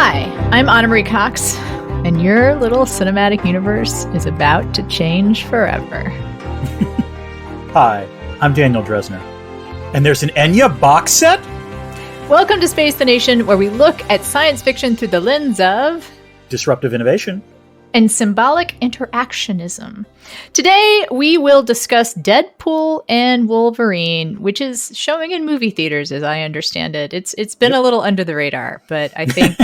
Hi, I'm Anna Marie Cox, and your little cinematic universe is about to change forever. Hi, I'm Daniel Dresner, and there's an Enya box set? Welcome to Space the Nation, where we look at science fiction through the lens of disruptive innovation and symbolic interactionism. Today, we will discuss Deadpool and Wolverine, which is showing in movie theaters, as I understand it. It's been a little under the radar, but I think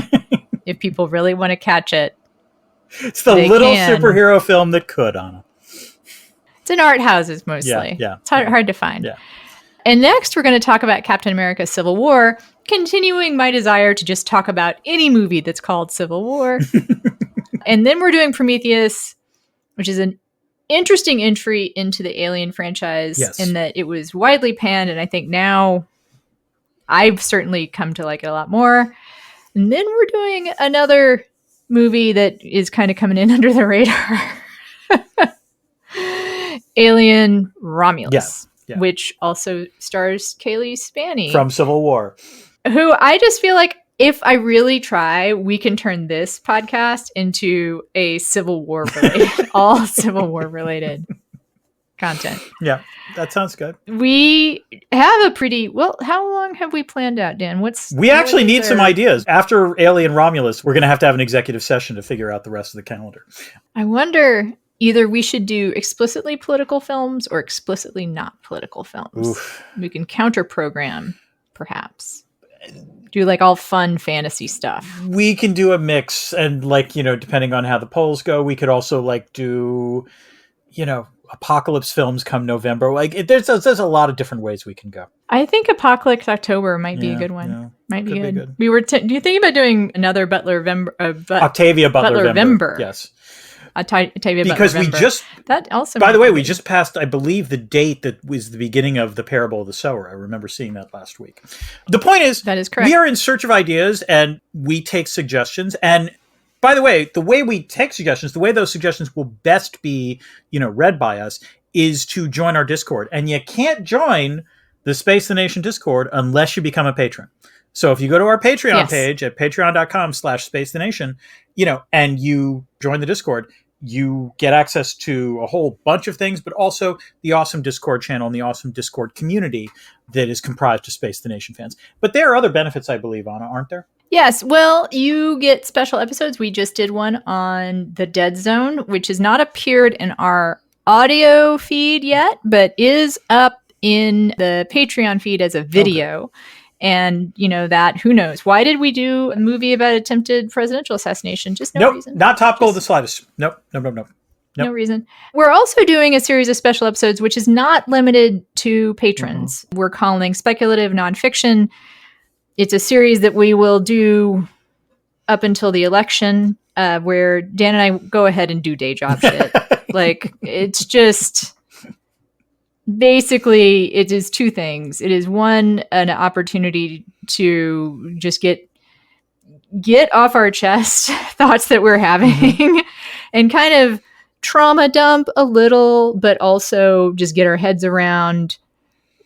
if people really want to catch it, it's the little superhero film that could, Anna. It's in art houses mostly. Yeah. It's hard to find. Yeah. And next, we're going to talk about Captain America Civil War, continuing my desire to just talk about any movie that's called Civil War. And then we're doing Prometheus, which is an interesting entry into the Alien franchise in that it was widely panned. And I think now I've certainly come to like it a lot more. And then we're doing another movie that is kind of coming in under the radar. Alien Romulus, which also stars Kaylee Spaney. From Civil War. Who I just feel like if I really try, we can turn this podcast into a Civil War related, all Civil War related content. Yeah, that sounds good. We have a pretty, how long have we planned out, Dan? We actually need some ideas. After Alien Romulus, we're going to have an executive session to figure out the rest of the calendar. I wonder, either we should do explicitly political films or explicitly not political films. Oof. We can counter program, perhaps. Do like all fun fantasy stuff. We can do a mix, and depending on how the polls go, we could also do, apocalypse films come November. There's a lot of different ways we can go. I think Apocalypse October might be a good one. Yeah, might be good. We were. Do you think about doing another Octavia Butler-Vember? Yes. Because we just that also. By the way, we just passed, I believe, the date that was the beginning of the Parable of the Sower. I remember seeing that last week. The point is, that is correct. We are in search of ideas, and we take suggestions. And by the way we take suggestions, the way those suggestions will best be, read by us, is to join our Discord. And you can't join the Space the Nation Discord unless you become a patron. So if you go to our Patreon page at patreon.com/spacethenation, and you join the Discord, you get access to a whole bunch of things, but also the awesome Discord channel and the awesome Discord community that is comprised of Space the Nation fans. But there are other benefits, I believe, Anna, aren't there? Yes. Well, you get special episodes. We just did one on the Dead Zone, which has not appeared in our audio feed yet, but is up in the Patreon feed as a video. Okay. And, who knows? Why did we do a movie about attempted presidential assassination? Just no reason. Not topical the slightest. Nope. No reason. We're also doing a series of special episodes, which is not limited to patrons. Mm-hmm. We're calling Speculative Nonfiction. It's a series that we will do up until the election, where Dan and I go ahead and do day job shit. It's just... Basically, it is two things. It is one, an opportunity to just get off our chest thoughts that we're having and kind of trauma dump a little, but also just get our heads around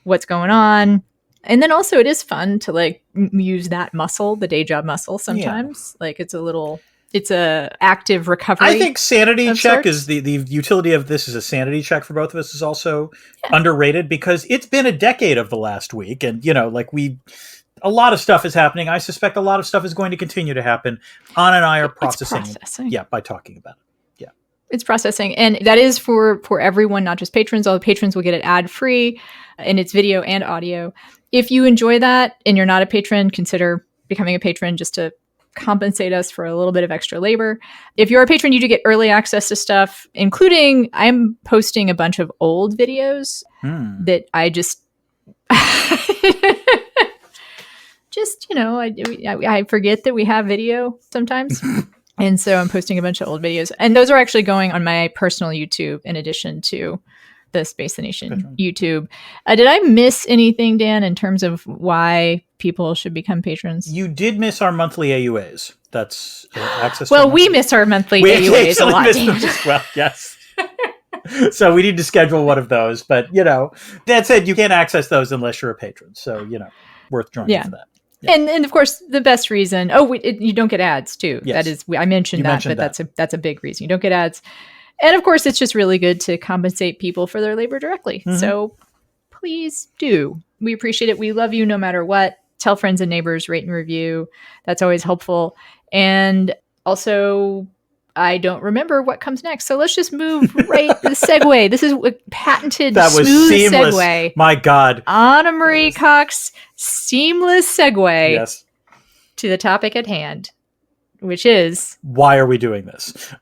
what's going on. And then also it is fun to use that muscle, the day job muscle sometimes. Yeah. It's a active recovery. I think sanity check is the utility of this is a sanity check for both of us is also underrated, because it's been a decade of the last week. And, a lot of stuff is happening. I suspect a lot of stuff is going to continue to happen. Anna and I are processing. Yeah, by talking about it. Yeah. It's processing. And that is for everyone, not just patrons. All the patrons will get it ad-free, and it's video and audio. If you enjoy that and you're not a patron, consider becoming a patron just to compensate us for a little bit of extra labor. If you're a patron, you do get early access to stuff, including I'm posting a bunch of old videos that I I forget that we have video sometimes. And so I'm posting a bunch of old videos, and those are actually going on my personal YouTube in addition to the Space the Nation YouTube. Did I miss anything, Dan, in terms of why people should become patrons? You did miss our monthly AUAs. That's access. Well, we miss our monthly AUAs a lot. As well, yes. So we need to schedule one of those. But, that said, you can't access those unless you're a patron. So, worth joining for that. And of course, the best reason. Oh, you don't get ads too. Yes. That is, I mentioned that, but that's a big reason. You don't get ads, and of course, it's just really good to compensate people for their labor directly. So please do. We appreciate it. We love you no matter what. Tell friends and neighbors, rate and review. That's always helpful. And also, I don't remember what comes next. So let's just move right the segue. This is a patented smooth seamless. Segue. My God. Anna Marie Cox, seamless segue Yes. to the topic at hand, which is... Why are we doing this?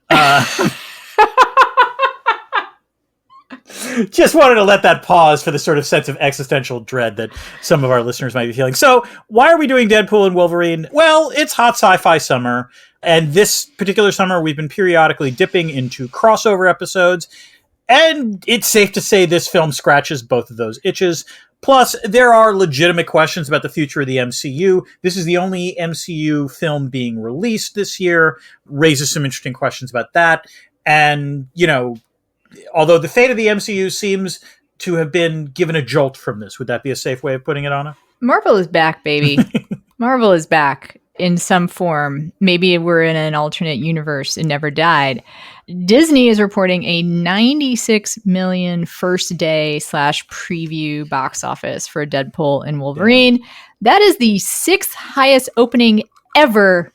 Just wanted to let that pause for the sort of sense of existential dread that some of our listeners might be feeling. So, why are we doing Deadpool and Wolverine? Well, it's hot sci-fi summer, and this particular summer we've been periodically dipping into crossover episodes, and it's safe to say this film scratches both of those itches. Plus, there are legitimate questions about the future of the MCU. This is the only MCU film being released this year, raises some interesting questions about that, and, although the fate of the MCU seems to have been given a jolt from this. Would that be a safe way of putting it, Anna? Marvel is back, baby. Marvel is back in some form. Maybe we're in an alternate universe and never died. Disney is reporting a 96 million first day / preview box office for Deadpool and Wolverine. Yeah. That is the 6th highest opening ever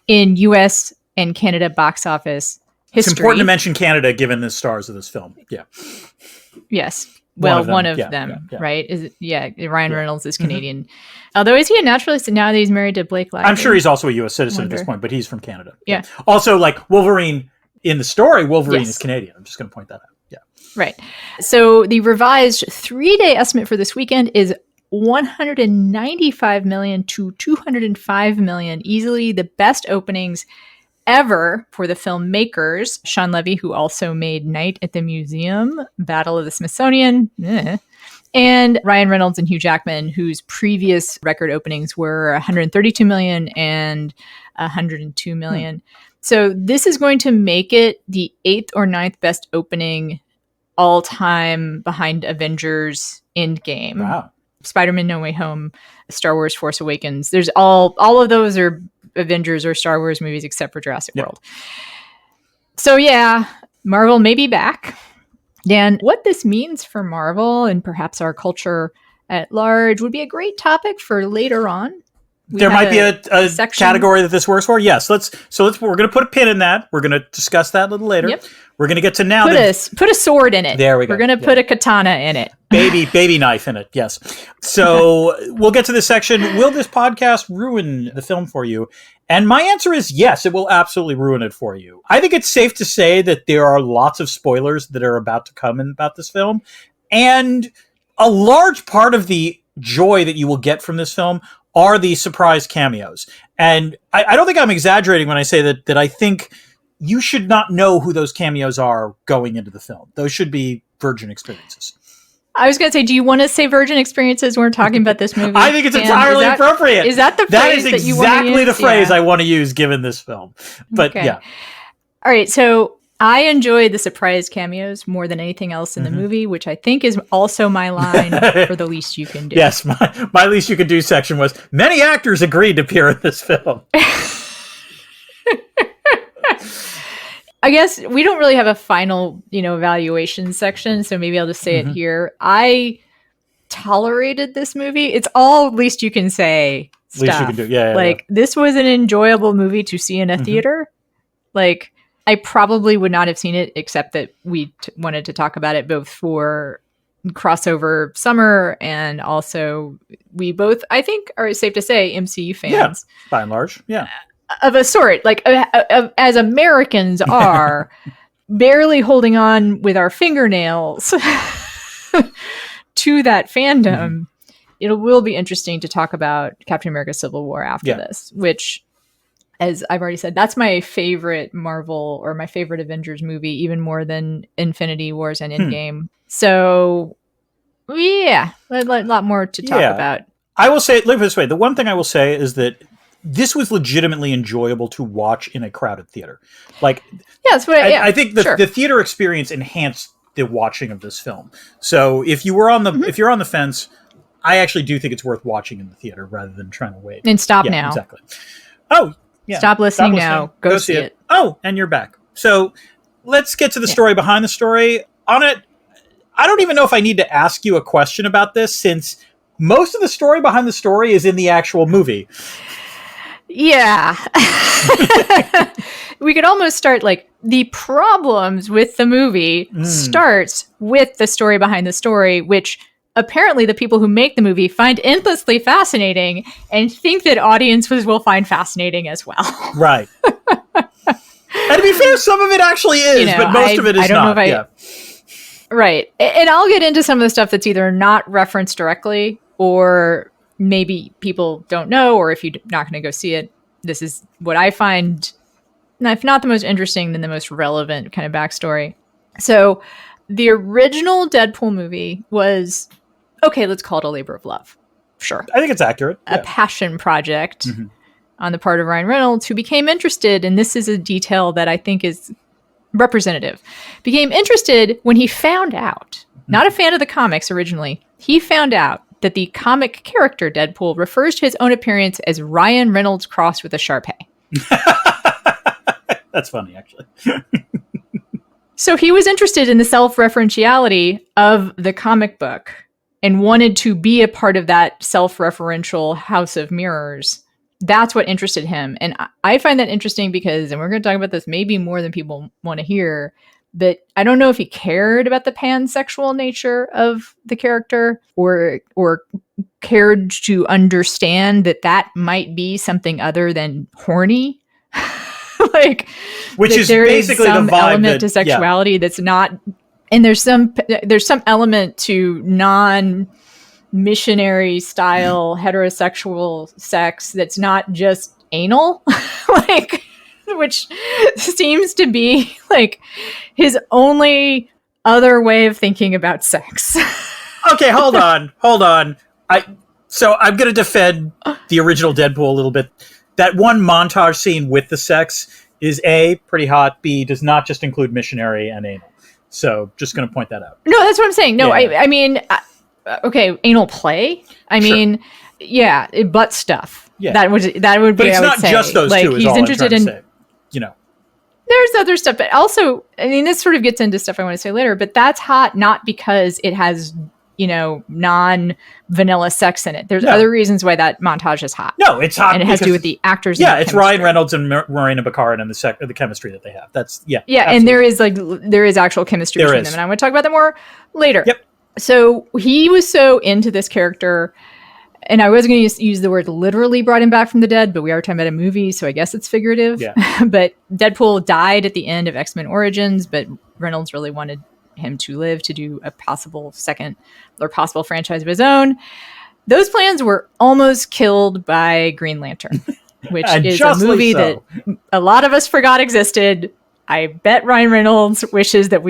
in US and Canada box office history. It's important to mention Canada, given the stars of this film. Yeah. Yes. Well, one of them, right? Ryan Reynolds is Canadian. Although, is he a naturalist now that he's married to Blake Lively? I'm sure he's also a U.S. citizen at this point, but he's from Canada. Yeah. Also, like Wolverine, in the story, Wolverine is Canadian. I'm just going to point that out. Yeah. Right. So the revised 3-day estimate for this weekend is 195 million to 205 million. Easily the best openings ever for the filmmakers. Sean Levy, who also made Night at the Museum, Battle of the Smithsonian, and Ryan Reynolds and Hugh Jackman, whose previous record openings were 132 million and 102 million. So this is going to make it the 8th or 9th best opening all time behind Avengers Endgame. Wow. Spider-Man No Way Home, Star Wars Force Awakens. There's all of those are Avengers or Star Wars movies except for Jurassic World. So yeah, Marvel may be back. Dan, what this means for Marvel and perhaps our culture at large would be a great topic for later on. There might be a category that this works for. Yes, we're going to put a pin in that. We're going to discuss that a little later. Yep. We're going to get to now. Put a sword in it. There we go. We're going to put a katana in it. Baby knife in it. Yes. So we'll get to this section. Will this podcast ruin the film for you? And my answer is yes, it will absolutely ruin it for you. I think it's safe to say that there are lots of spoilers that are about to come in about this film. And a large part of the joy that you will get from this film are the surprise cameos. And I don't think I'm exaggerating when I say that I think you should not know who those cameos are going into the film. Those should be virgin experiences. I was going to say, do you want to say virgin experiences when we're talking about this movie? I think it's entirely appropriate. Is that the phrase that you want to use? That is exactly the phrase I want to use given this film. But yeah. All right, so I enjoyed the surprise cameos more than anything else in the movie, which I think is also my line for the least you can do. Yes, my least you can do section was, many actors agreed to appear in this film. I guess we don't really have a final, evaluation section, so maybe I'll just say it here. I tolerated this movie. It's all least you can say stuff. Least you can do. Yeah. This was an enjoyable movie to see in a theater. I probably would not have seen it except that we wanted to talk about it both for crossover summer and also we both, I think, are safe to say MCU fans. Yeah, by and large. Yeah. Of a sort, as Americans are, barely holding on with our fingernails to that fandom. It will be interesting to talk about Captain America Civil War after this, which, as I've already said, that's my favorite Marvel or my favorite Avengers movie, even more than Infinity Wars and Endgame. So, yeah, a lot more to talk about. I will say, look this way, the one thing I will say is that this was legitimately enjoyable to watch in a crowded theater. That's what I think the theater experience enhanced the watching of this film. So if you're on the fence, I actually do think it's worth watching in the theater rather than trying to wait. And stop now. Exactly. Oh, yeah. Stop listening now. Go see it. Oh, and you're back. So let's get to the story behind the story. On it, I don't even know if I need to ask you a question about this, since most of the story behind the story is in the actual movie. Yeah. We could almost start like the problems with the movie starts with the story behind the story, which apparently the people who make the movie find endlessly fascinating and think that audiences will find fascinating as well. Right. And to be fair, some of it actually is, but most of it is not. Right. And I'll get into some of the stuff that's either not referenced directly or maybe people don't know, or if you're not going to go see it, this is what I find, if not the most interesting, then the most relevant kind of backstory. So the original Deadpool movie was, okay, let's call it a labor of love. Sure. I think it's accurate. A passion project on the part of Ryan Reynolds, who became interested, and this is a detail that I think is representative, became interested when he found out, not a fan of the comics originally, he found out that the comic character Deadpool refers to his own appearance as Ryan Reynolds crossed with a Shar-Pei. That's funny, actually. So he was interested in the self-referentiality of the comic book and wanted to be a part of that self-referential house of mirrors. That's what interested him. And I find that interesting because, and we're going to talk about this maybe more than people want to hear, but I don't know if he cared about the pansexual nature of the character or cared to understand that that might be something other than horny. Like, which is basically some the vibe element to sexuality that's not, and there's some element to non-missionary style heterosexual sex that's not just anal, like, which seems to be like his only other way of thinking about sex. Okay, hold on. So I'm going to defend the original Deadpool a little bit. That one montage scene with the sex is A, pretty hot, B, does not just include missionary and anal. So just going to point that out. No, that's what I'm saying. No, yeah. I mean, okay, anal play. I mean, yeah, butt stuff. Yeah. That would be, but it's not just those like, two, is he's all interested I'm trying to say. You know. There's other stuff, but also, I mean, this sort of gets into stuff I want to say later, but that's hot not because it has, you know, non-vanilla sex in it. There's other reasons why that montage is hot. No, it's hot. And it has to do with the actors. Yeah, it's Ryan Reynolds and Marina Baccarin and the chemistry that they have. That's, yeah. Yeah, absolutely. And there is actual chemistry between them. And I'm going to talk about that more later. Yep. So he was so into this character, and I was going to use the word literally brought him back from the dead, but we are talking about a movie, so I guess it's figurative. Yeah. But Deadpool died at the end of X-Men Origins, but Reynolds really wanted him to live to do a possible second or possible franchise of his own. Those plans were almost killed by Green Lantern, which is a movie that a lot of us forgot existed. I bet Ryan Reynolds wishes that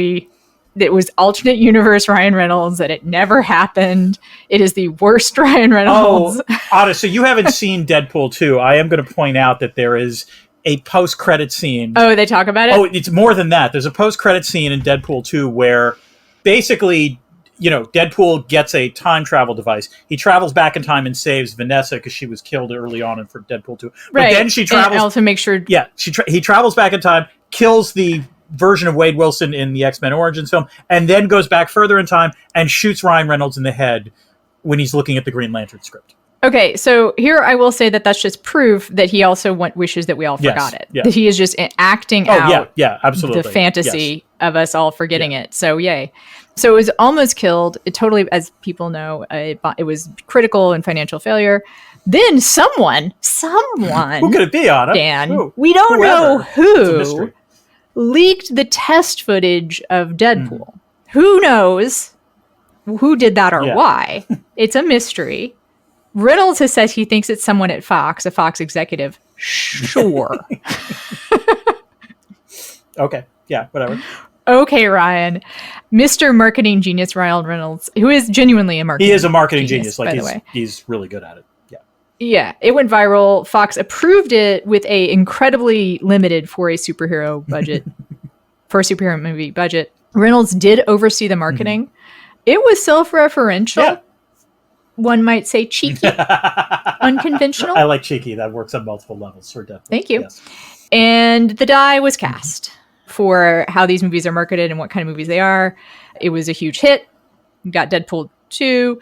it was alternate universe Ryan Reynolds, that it never happened. It is the worst Ryan Reynolds. Oh, Anna, so you haven't seen Deadpool 2. I am going to point out that there is a post-credit scene. Oh, they talk about it? Oh, it's more than that. There's a post-credit scene in Deadpool 2 where basically, you know, Deadpool gets a time travel device. He travels back in time and saves Vanessa because she was killed early on for Deadpool 2. But then she travels... And also make sure... Yeah, he travels back in time, kills the version of Wade Wilson in the X-Men Origins film, and then goes back further in time and shoots Ryan Reynolds in the head when he's looking at the Green Lantern script. Okay, so here I will say that that's just proof that he also wishes that we all forgot it. Yeah. That he is just acting out absolutely. the fantasy of us all forgetting it. So yay. So it was almost killed. It totally, as people know, it was critical and financial failure. Then someone who could it be, Anna? Dan, we don't know who, leaked the test footage of Deadpool. Who knows who did that or why? It's a mystery. Reynolds has said he thinks it's someone at Fox, a Fox executive. Sure. Okay. Yeah, whatever. Okay, Ryan. Mr. Marketing Genius Ryan Reynolds, who is genuinely a marketing genius. He is a marketing genius. Like, he's really good at it. Yeah, it went viral. Fox approved it with a incredibly limited for a superhero budget, for a superhero movie budget. Reynolds did oversee the marketing. It was self-referential. one might say cheeky, unconventional. I like cheeky. That works on multiple levels for Deadpool. Thank you. Yes. And the die was cast for how these movies are marketed and what kind of movies they are. It was a huge hit. We got Deadpool 2.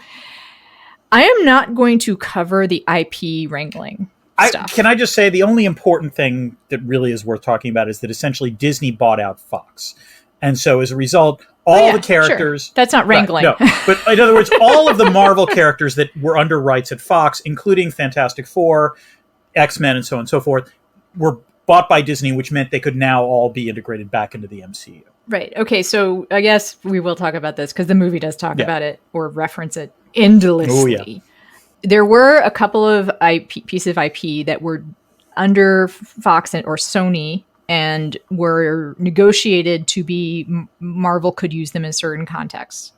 I am not going to cover the IP wrangling stuff. Can I just say the only important thing that really is worth talking about is that essentially Disney bought out Fox. And so as a result, all the characters... Sure. That's not wrangling. Right, no, but in other words, all of the Marvel characters that were under rights at Fox, including Fantastic Four, X-Men, and so on and so forth, were bought by Disney, which meant they could now all be integrated back into the MCU. Right. Okay, so I guess we will talk about this because the movie does talk about it or reference it endlessly. Oh, yeah. There were a couple of pieces of IP that were under Fox or Sony and were negotiated to be Marvel could use them in certain contexts.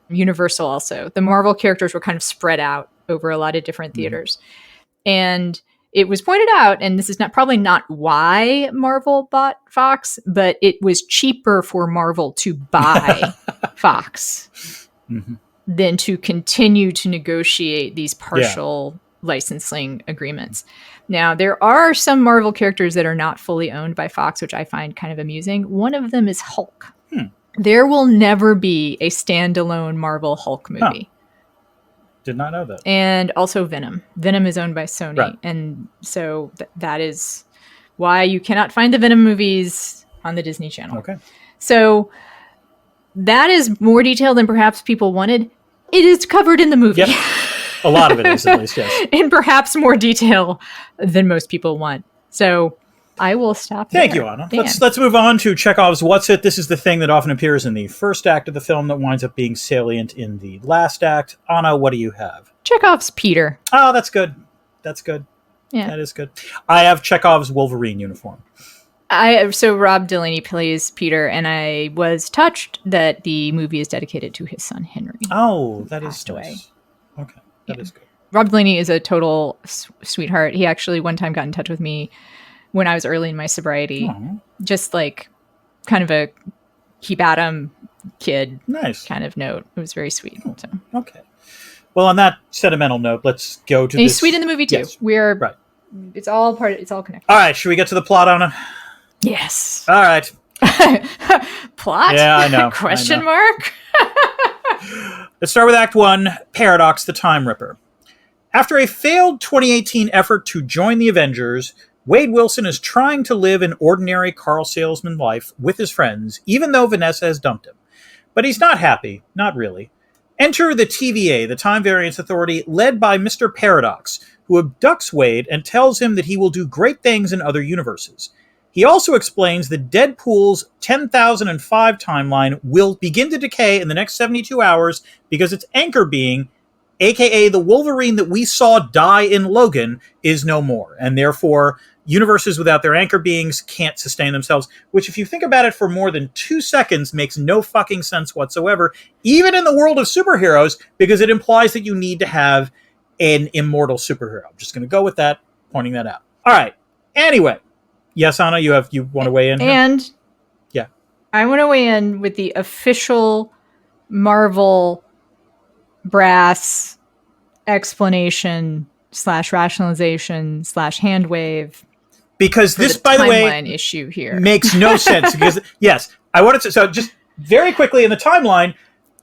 Universal also. The Marvel characters were kind of spread out over a lot of different theaters. And it was pointed out, and this is probably not why Marvel bought Fox, but it was cheaper for Marvel to buy Fox than to continue to negotiate these partial licensing agreements. Now, there are some Marvel characters that are not fully owned by Fox, which I find kind of amusing. One of them is Hulk. There will never be a standalone Marvel Hulk movie. Did not know that. And also Venom. Venom is owned by Sony. Right. And so that is why you cannot find the Venom movies on the Disney Channel. Okay. So that is more detail than perhaps people wanted. It is covered in the movie. Yep. A lot of it is, at least, yes. In perhaps more detail than most people want. So I will stop there. Thank you, Anna. Let's move on to Chekhov's What's It? This is the thing that often appears in the first act of the film that winds up being salient in the last act. Anna, what do you have? Chekhov's Peter. Oh, that's good. That's good. Yeah. That is good. I have Chekhov's Wolverine uniform. So Rob Delaney plays Peter, and I was touched that the movie is dedicated to his son, Henry. Oh, that is away. Nice. Okay, that is good. Rob Delaney is a total sweetheart. He actually one time got in touch with me when I was early in my sobriety. Aww. Just like kind of a keep at him kid kind of note. It was very sweet. Oh, so. Okay. Well, on that sentimental note, let's go to He's sweet in the movie too. Yes. We're right. It's all connected. All right, should we get to the plot, Anna? Yes. All right. Plot? Yeah, I know. Question mark? Let's start with Act 1, Paradox the Time Ripper. After a failed 2018 effort to join the Avengers, Wade Wilson is trying to live an ordinary car salesman life with his friends, even though Vanessa has dumped him. But he's not happy, not really. Enter the TVA, the Time Variance Authority, led by Mr. Paradox, who abducts Wade and tells him that he will do great things in other universes. He also explains that Deadpool's 10,005 timeline will begin to decay in the next 72 hours because its anchor being, aka the Wolverine that we saw die in Logan, is no more. And therefore, universes without their anchor beings can't sustain themselves, which if you think about it for more than 2 seconds makes no fucking sense whatsoever, even in the world of superheroes, because it implies that you need to have an immortal superhero. I'm just going to go with that, pointing that out. All right. Anyway. Yes, Anna, you want to weigh in? And yeah, I want to weigh in with the official Marvel brass explanation / rationalization / hand wave. Because this, by the way, issue here makes no sense. Because yes, I wanted to. So just very quickly in the timeline,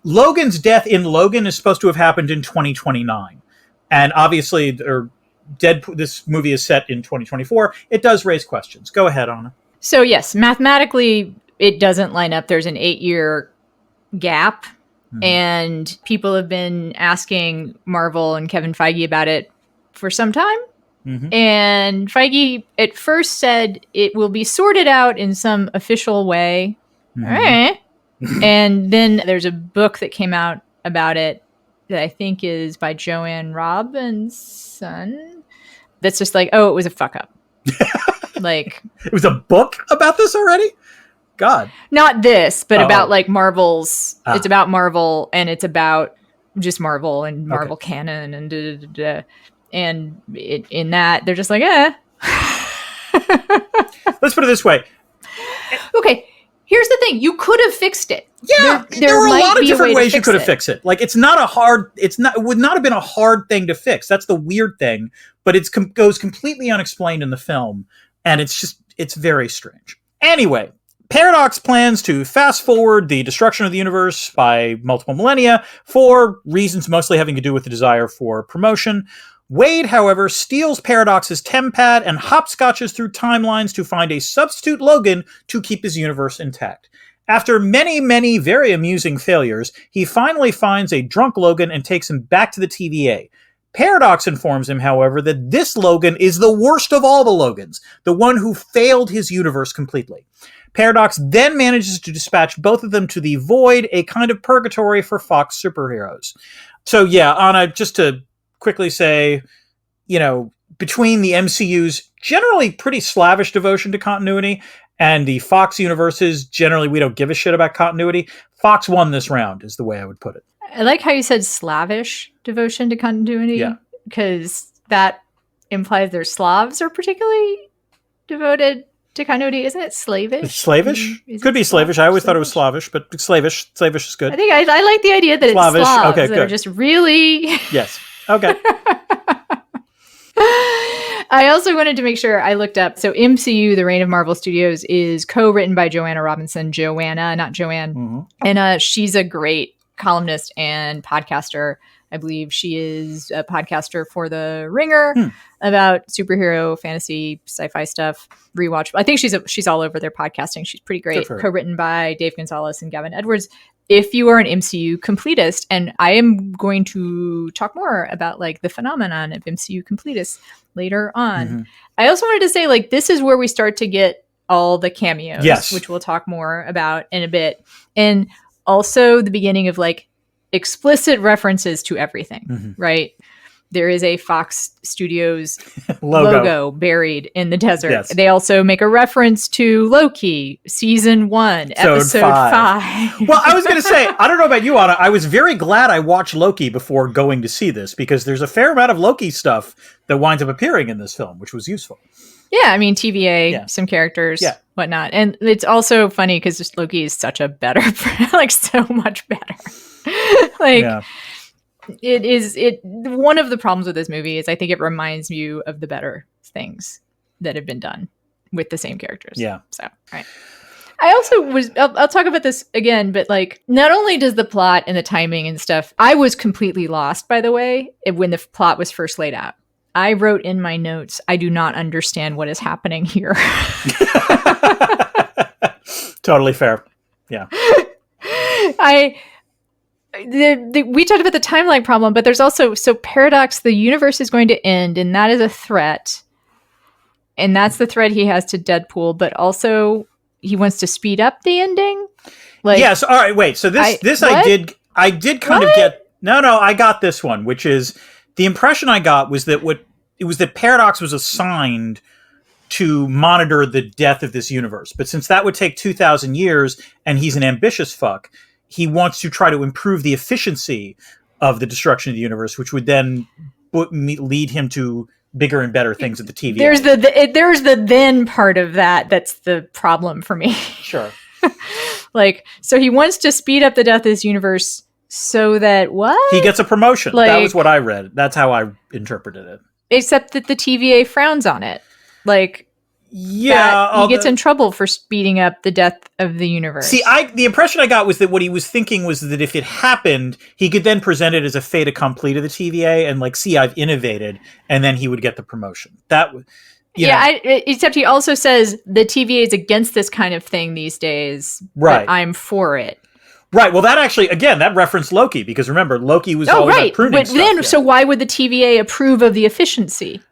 Logan's death in Logan is supposed to have happened in 2029, and obviously, Deadpool, this movie is set in 2024. It does raise questions. Go ahead, Anna. So yes, mathematically, it doesn't line up. There's an 8-year gap, and people have been asking Marvel and Kevin Feige about it for some time. And Feige at first said it will be sorted out in some official way. And then there's a book that came out about it that I think is by Joanne Robinson. That's just like, oh, it was a fuck up. Like, it was a book about this already? God. Not this, but about like Marvel's. It's about Marvel, and it's about just Marvel and Marvel canon and da, da, da, da. And in that, they're just like, Let's put it this way. Okay. Here's the thing. You could have fixed it. Yeah, there were a lot of different ways you could have fixed it. Like, it would not have been a hard thing to fix. That's the weird thing, but it goes completely unexplained in the film, and it's very strange. Anyway, Paradox plans to fast forward the destruction of the universe by multiple millennia for reasons mostly having to do with the desire for promotion. Wade, however, steals Paradox's TemPad and hopscotches through timelines to find a substitute Logan to keep his universe intact. After many, many very amusing failures, he finally finds a drunk Logan and takes him back to the TVA. Paradox informs him, however, that this Logan is the worst of all the Logans, the one who failed his universe completely. Paradox then manages to dispatch both of them to the Void, a kind of purgatory for Fox superheroes. So yeah, Anna, just to quickly say, between the MCU's generally pretty slavish devotion to continuity and the Fox universes, generally we don't give a shit about continuity, Fox won this round, is the way I would put it. I like how you said slavish devotion to continuity, because that implies their Slavs are particularly devoted to continuity. Isn't it slavish? It's slavish? Could be slavish. I always thought it was slavish, but slavish. Slavish is good. I think I like the idea that slavish. It's Slavs okay, that good. are just really... Yes. Okay. I also wanted to make sure I looked up. So MCU, The Reign of Marvel Studios, is co-written by Joanna Robinson. Joanna, not Joanne. Mm-hmm. And she's a great columnist and podcaster. I believe she is a podcaster for The Ringer about superhero, fantasy, sci-fi stuff. Rewatch. I think she's all over their podcasting. She's pretty great. Co-written by Dave Gonzalez and Gavin Edwards. If you are an MCU completist, and I am going to talk more about like the phenomenon of MCU completists later on. I also wanted to say, like, this is where we start to get all the cameos, which we'll talk more about in a bit. And also the beginning of like explicit references to everything, right? There is a Fox Studios logo buried in the desert. Yes. They also make a reference to Loki, season 1, episode 5. Well, I was going to say, I don't know about you, Anna. I was very glad I watched Loki before going to see this, because there's a fair amount of Loki stuff that winds up appearing in this film, which was useful. Yeah, I mean, TVA, some characters, whatnot. And it's also funny because Loki is such a better, like, so much better. One of the problems with this movie is I think it reminds you of the better things that have been done with the same characters. Yeah. So, right. I also I'll talk about this again, but like, not only does the plot and the timing and stuff, I was completely lost, by the way, when the plot was first laid out. I wrote in my notes, I do not understand what is happening here. Totally fair. Yeah. We talked about the timeline problem, but there's also, so Paradox, the universe is going to end, and that is a threat. And that's the threat he has to Deadpool, but also he wants to speed up the ending. Like, yes. All right. Wait. So I did kind of get, I got this one, which is the impression I got was that that Paradox was assigned to monitor the death of this universe. But since that would take 2,000 years and he's an ambitious fuck, he wants to try to improve the efficiency of the destruction of the universe, which would then lead him to bigger and better things at the TVA. There's the then part of that's the problem for me. Sure. Like, so he wants to speed up the death of this universe so that what? He gets a promotion. Like, that was what I read. That's how I interpreted it. Except that the TVA frowns on it. Like, he gets in trouble for speeding up the death of the universe. See, the impression I got was that what he was thinking was that if it happened, he could then present it as a fait accompli to the TVA and like, see, I've innovated, and then he would get the promotion. That was, except he also says the TVA is against this kind of thing these days, right? But I'm for it. Right. Well, that actually, again, that referenced Loki, because remember, Loki was always about pruning but stuff. Then, so why would the TVA approve of the efficiency?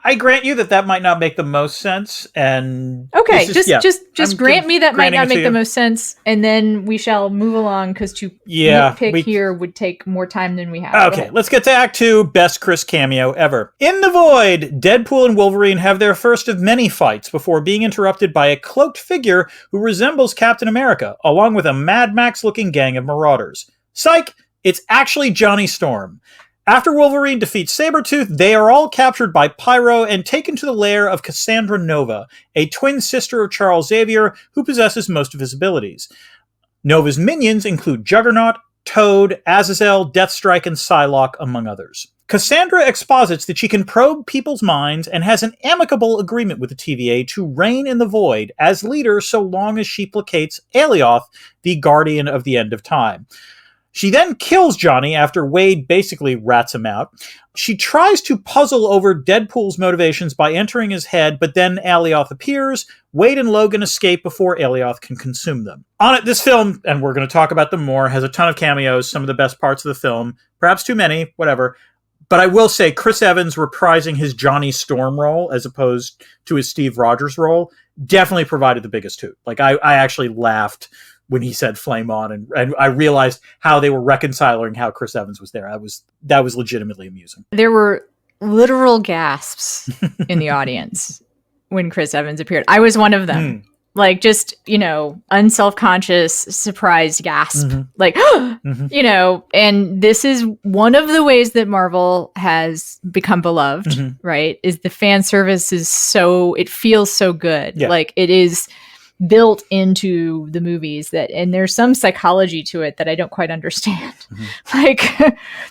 I grant you that might not make the most sense, and okay, just grant me that might not make the most sense, and then we shall move along, because to nitpick here would take more time than we have. Okay, let's get to Act 2, best Chris cameo ever. In the Void, Deadpool and Wolverine have their first of many fights before being interrupted by a cloaked figure who resembles Captain America, along with a Mad Max-looking gang of marauders. Psych! It's actually Johnny Storm. After Wolverine defeats Sabretooth, they are all captured by Pyro and taken to the lair of Cassandra Nova, a twin sister of Charles Xavier who possesses most of his abilities. Nova's minions include Juggernaut, Toad, Azazel, Deathstrike, and Psylocke, among others. Cassandra exposits that she can probe people's minds and has an amicable agreement with the TVA to reign in the void as leader so long as she placates Alioth, the guardian of the end of time. She then kills Johnny after Wade basically rats him out. She tries to puzzle over Deadpool's motivations by entering his head, but then Alioth appears. Wade and Logan escape before Alioth can consume them. On it, this film, and we're going to talk about them more, has a ton of cameos, some of the best parts of the film. Perhaps too many, whatever. But I will say Chris Evans reprising his Johnny Storm role as opposed to his Steve Rogers role definitely provided the biggest hoot. Like, I actually laughed when he said flame on, and I realized how they were reconciling how Chris Evans was there. That was legitimately amusing. There were literal gasps in the audience when Chris Evans appeared. I was one of them. Like, just, unself-conscious, surprised gasp. Like, and this is one of the ways that Marvel has become beloved, right? Is the fan service it feels so good. Yeah. Like, it is built into the movies and there's some psychology to it that I don't quite understand. Like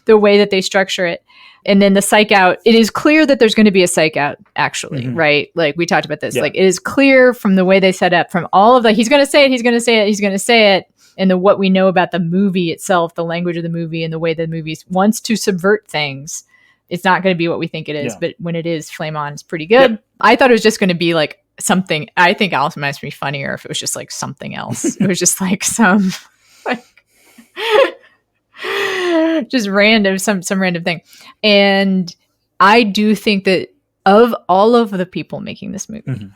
the way that they structure it. And then the psych out, it is clear that there's going to be a psych out actually, right? Like we talked about this, like it is clear from the way they set up from all of he's going to say it. And what we know about the movie itself, the language of the movie and the way the movie wants to subvert things. It's not going to be what we think it is, but when it is, Flame On is pretty good. I thought it was just going to be like something. I think Alice might be funnier if it was just like something else. It was just like some like just random some random thing. And I do think that of all of the people making this movie,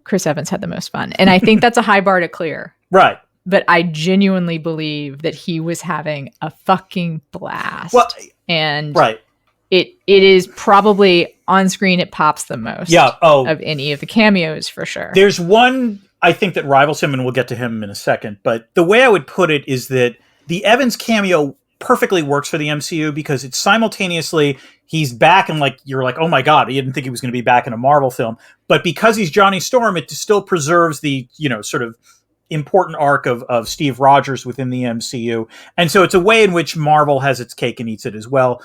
Chris Evans had the most fun. And I think that's a high bar to clear. Right. But I genuinely believe that he was having a fucking blast. Well, and it is probably on screen, it pops the most of any of the cameos for sure. There's one, I think, that rivals him, and we'll get to him in a second. But the way I would put it is that the Evans cameo perfectly works for the MCU because it's simultaneously, he's back and like you're like, oh my God, he didn't think he was going to be back in a Marvel film. But because he's Johnny Storm, it still preserves the, sort of important arc of Steve Rogers within the MCU. And so it's a way in which Marvel has its cake and eats it as well.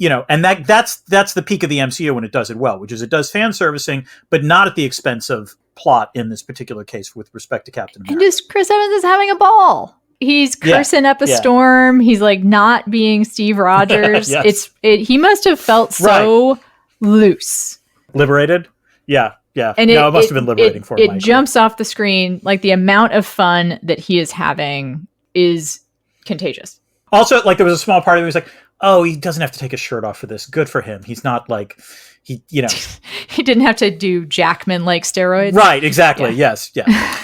And that's the peak of the MCU when it does it well, which is it does fan servicing, but not at the expense of plot in this particular case with respect to Captain America. And just Chris Evans is having a ball. He's cursing up a storm. He's like not being Steve Rogers. He must have felt so loose. Liberated? Yeah. Yeah. And it must have been liberating for him. It jumps off the screen. Like the amount of fun that he is having is contagious. Also, like there was a small part of me was like, oh, he doesn't have to take his shirt off for this. Good for him. He's not like, he didn't have to do Jackman-like steroids. Right, exactly. Yeah. Yes, yeah.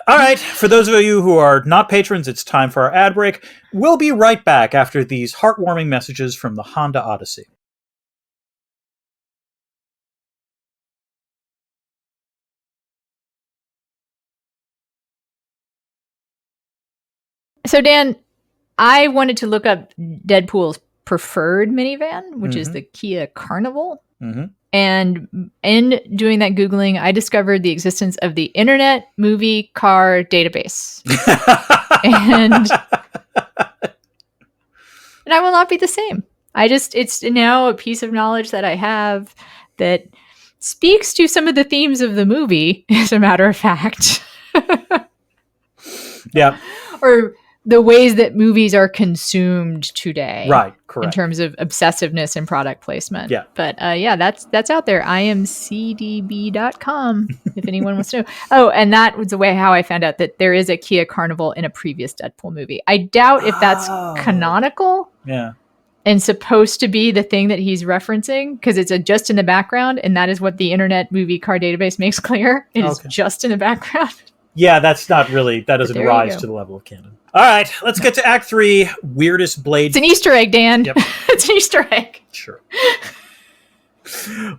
All right. For those of you who are not patrons, it's time for our ad break. We'll be right back after these heartwarming messages from the Honda Odyssey. So, Dan, I wanted to look up Deadpool's preferred minivan, which is the Kia Carnival. And in doing that Googling, I discovered the existence of the Internet Movie Car Database. and I will not be the same. It's now a piece of knowledge that I have that speaks to some of the themes of the movie, as a matter of fact. Yeah. Or the ways that movies are consumed today. Right, correct. In terms of obsessiveness and product placement. Yeah. But that's out there. imcdb.com if anyone wants to know. Oh, and that was the way how I found out that there is a Kia Carnival in a previous Deadpool movie. I doubt if that's canonical. Yeah. And supposed to be the thing that he's referencing, because it's just in the background, and that is what the Internet Movie Car Database makes clear. It is just in the background. Yeah, that doesn't rise to the level of canon. All right, let's get to Act 3, Weirdest Blade. It's an Easter egg, Dan. Yep. It's an Easter egg. Sure.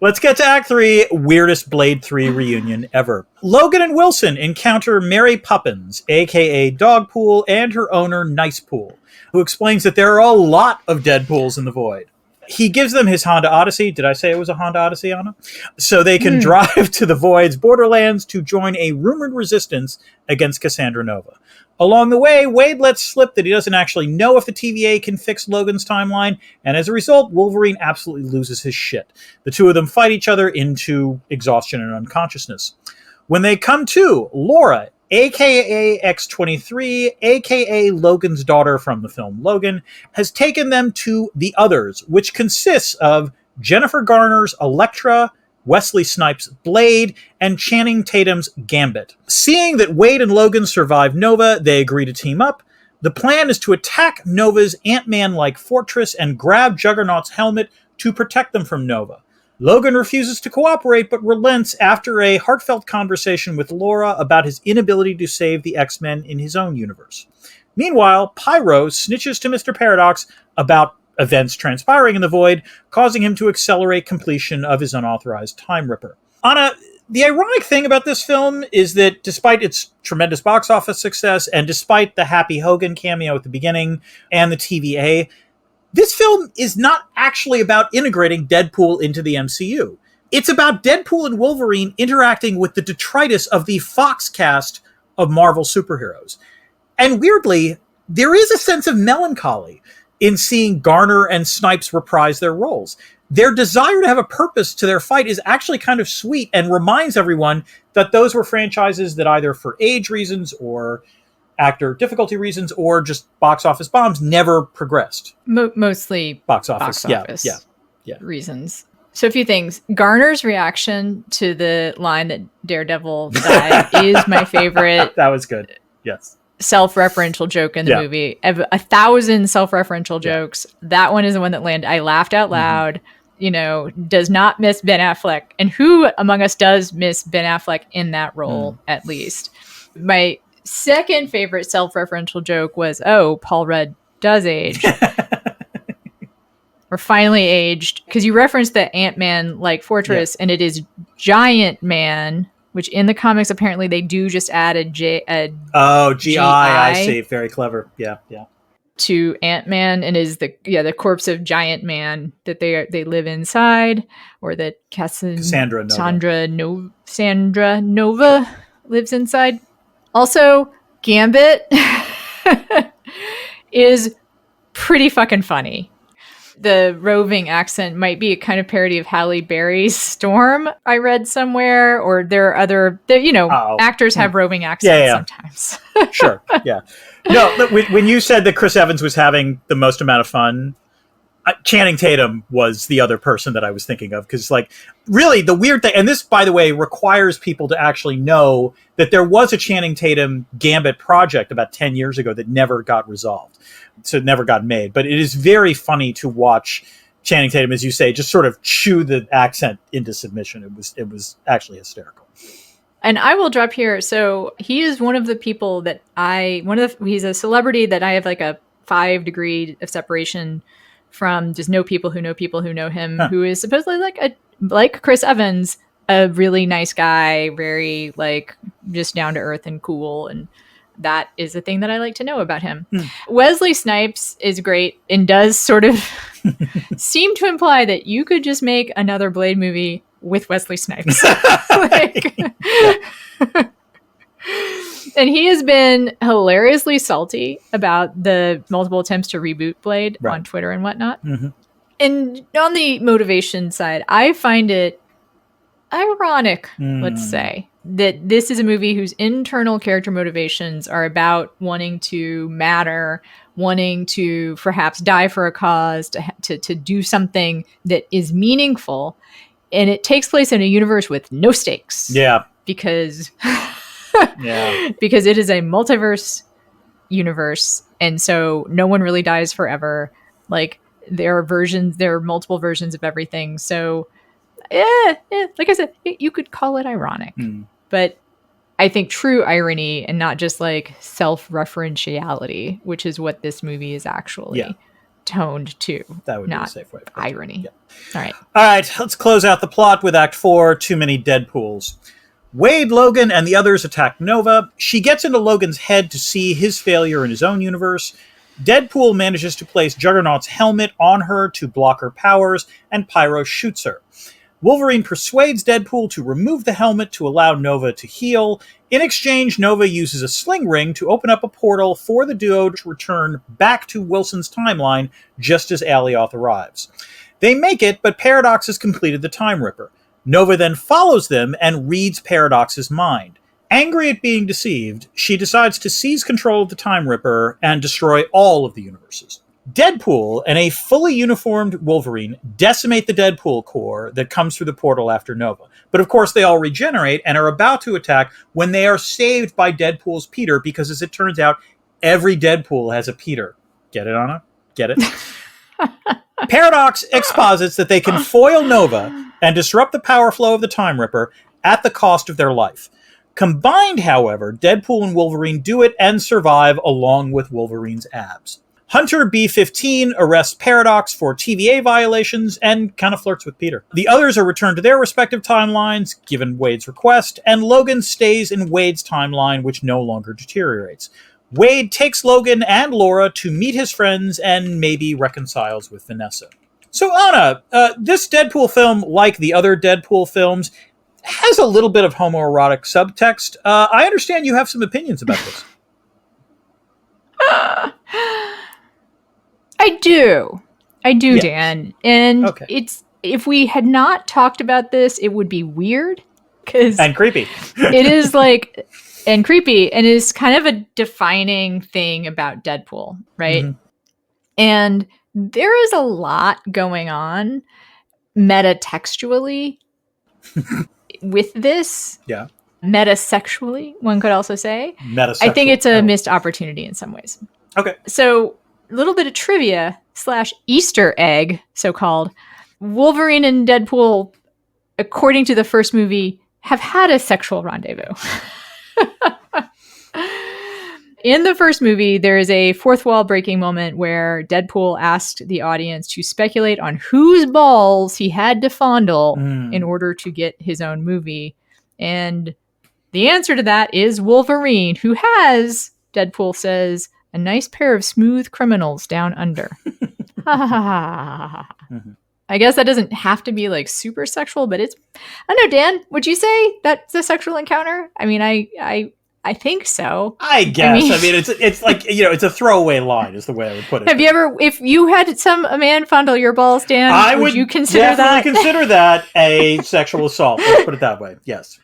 Let's get to Act 3, weirdest Blade 3 reunion ever. Logan and Wilson encounter Mary Poppins, a.k.a. Dogpool, and her owner, Nicepool, who explains that there are a lot of Deadpools in the void. He gives them his Honda Odyssey. Did I say it was a Honda Odyssey, Anna? So they can drive to the void's borderlands to join a rumored resistance against Cassandra Nova. Along the way, Wade lets slip that he doesn't actually know if the TVA can fix Logan's timeline, and as a result, Wolverine absolutely loses his shit. The two of them fight each other into exhaustion and unconsciousness. When they come to, Laura, a.k.a. X-23, a.k.a. Logan's daughter from the film Logan, has taken them to The Others, which consists of Jennifer Garner's Elektra, Wesley Snipes' Blade, and Channing Tatum's Gambit. Seeing that Wade and Logan survive Nova, they agree to team up. The plan is to attack Nova's Ant-Man-like fortress and grab Juggernaut's helmet to protect them from Nova. Logan refuses to cooperate, but relents after a heartfelt conversation with Laura about his inability to save the X-Men in his own universe. Meanwhile, Pyro snitches to Mr. Paradox about events transpiring in the void, causing him to accelerate completion of his unauthorized Time Ripper. Anna, the ironic thing about this film is that despite its tremendous box office success, and despite the Happy Hogan cameo at the beginning and the TVA, this film is not actually about integrating Deadpool into the MCU. It's about Deadpool and Wolverine interacting with the detritus of the Fox cast of Marvel superheroes. And weirdly, there is a sense of melancholy in seeing Garner and Snipes reprise their roles. Their desire to have a purpose to their fight is actually kind of sweet and reminds everyone that those were franchises that either for age reasons or actor difficulty reasons or just box office bombs never progressed. Mostly box office reasons. So a few things. Garner's reaction to the line that Daredevil died is my favorite. That was good. Yes. Self-referential joke in the movie. 1,000 self-referential jokes. That one is the one that landed. I laughed out loud. You know, does not miss Ben Affleck. And who among us does miss Ben Affleck in that role, at least? My second favorite self-referential joke was, oh, Paul Rudd does age. We're finally aged. Because you referenced the Ant-Man like fortress, and it is Giant Man, which in the comics, apparently they do just add a G-I, I see. Very clever. Yeah. To Ant-Man, and is the corpse of Giant Man that they live inside, or that Cassandra Nova lives inside. Also, Gambit is pretty fucking funny. The roving accent might be a kind of parody of Halle Berry's Storm, I read somewhere, or there are other, actors have roving accents sometimes. Sure, yeah. No, when you said that Chris Evans was having the most amount of fun, Channing Tatum was the other person that I was thinking of, because, like, really the weird thing, and this, by the way, requires people to actually know that there was a Channing Tatum Gambit project about 10 years ago that never got resolved. So it never got made. But it is very funny to watch Channing Tatum, as you say, just sort of chew the accent into submission. It was actually hysterical. And I will drop here. So he is one of the people that he's a celebrity that I have like a 5 degree of separation from, just know people who know him, who is supposedly like Chris Evans, a really nice guy, very like just down to earth and cool. And that is the thing that I like to know about him. Wesley Snipes is great and does sort of seem to imply that you could just make another Blade movie with Wesley Snipes. And he has been hilariously salty about the multiple attempts to reboot Blade on Twitter and whatnot. And on the motivation side, I find it ironic, let's say, that this is a movie whose internal character motivations are about wanting to matter, wanting to perhaps die for a cause, to do something that is meaningful. And it takes place in a universe with no stakes. Yeah. Because it is a multiverse universe. And so no one really dies forever. Like, there are multiple versions of everything. So like I said, you could call it ironic, but I think true irony and not just like self-referentiality, which is what this movie is actually. toned too. That would be not a safe way. irony. Yeah. All right. All right, let's close out the plot with Act 4, Too Many Deadpools. Wade, Logan, and the others attack Nova. She gets into Logan's head to see his failure in his own universe. Deadpool manages to place Juggernaut's helmet on her to block her powers, and Pyro shoots her. Wolverine persuades Deadpool to remove the helmet to allow Nova to heal. In exchange, Nova uses a sling ring to open up a portal for the duo to return back to Wilson's timeline just as Alioth arrives. They make it, but Paradox has completed the Time Ripper. Nova then follows them and reads Paradox's mind. Angry at being deceived, she decides to seize control of the Time Ripper and destroy all of the universes. Deadpool and a fully uniformed Wolverine decimate the Deadpool Corps that comes through the portal after Nova. But of course they all regenerate and are about to attack when they are saved by Deadpool's Peter, because as it turns out, every Deadpool has a Peter. Get it, Anna? Get it? Paradox exposits that they can foil Nova and disrupt the power flow of the Time Ripper at the cost of their life. Combined, however, Deadpool and Wolverine do it and survive along with Wolverine's abs. Hunter B-15 arrests Paradox for TVA violations and kind of flirts with Peter. The others are returned to their respective timelines, given Wade's request, and Logan stays in Wade's timeline, which no longer deteriorates. Wade takes Logan and Laura to meet his friends and maybe reconciles with Vanessa. So Anna, this Deadpool film, like the other Deadpool films, has a little bit of homoerotic subtext. I understand you have some opinions about this. I do, yes. Dan. And okay. It's, if we had not talked about this, it would be weird. And creepy. It is like, and creepy, and is kind of a defining thing about Deadpool, right? Mm-hmm. And there is a lot going on metatextually with this. Yeah. Metasexually, one could also say. I think it's a missed opportunity in some ways. Okay. So, a little bit of trivia / Easter egg, so-called. Wolverine and Deadpool, according to the first movie, have had a sexual rendezvous. In the first movie, there is a fourth wall breaking moment where Deadpool asked the audience to speculate on whose balls he had to fondle in order to get his own movie. And the answer to that is Wolverine, who has, Deadpool says, a nice pair of smooth criminals down under. Mm-hmm. I guess that doesn't have to be like super sexual, but it's, I don't know, Dan, would you say that's a sexual encounter? I mean, I think so. I guess. I mean, it's like, it's a throwaway line is the way I would put it. Have you ever, if you had a man fondle your balls, Dan, would you consider that? Consider that a sexual assault. Let's put it that way. Yes.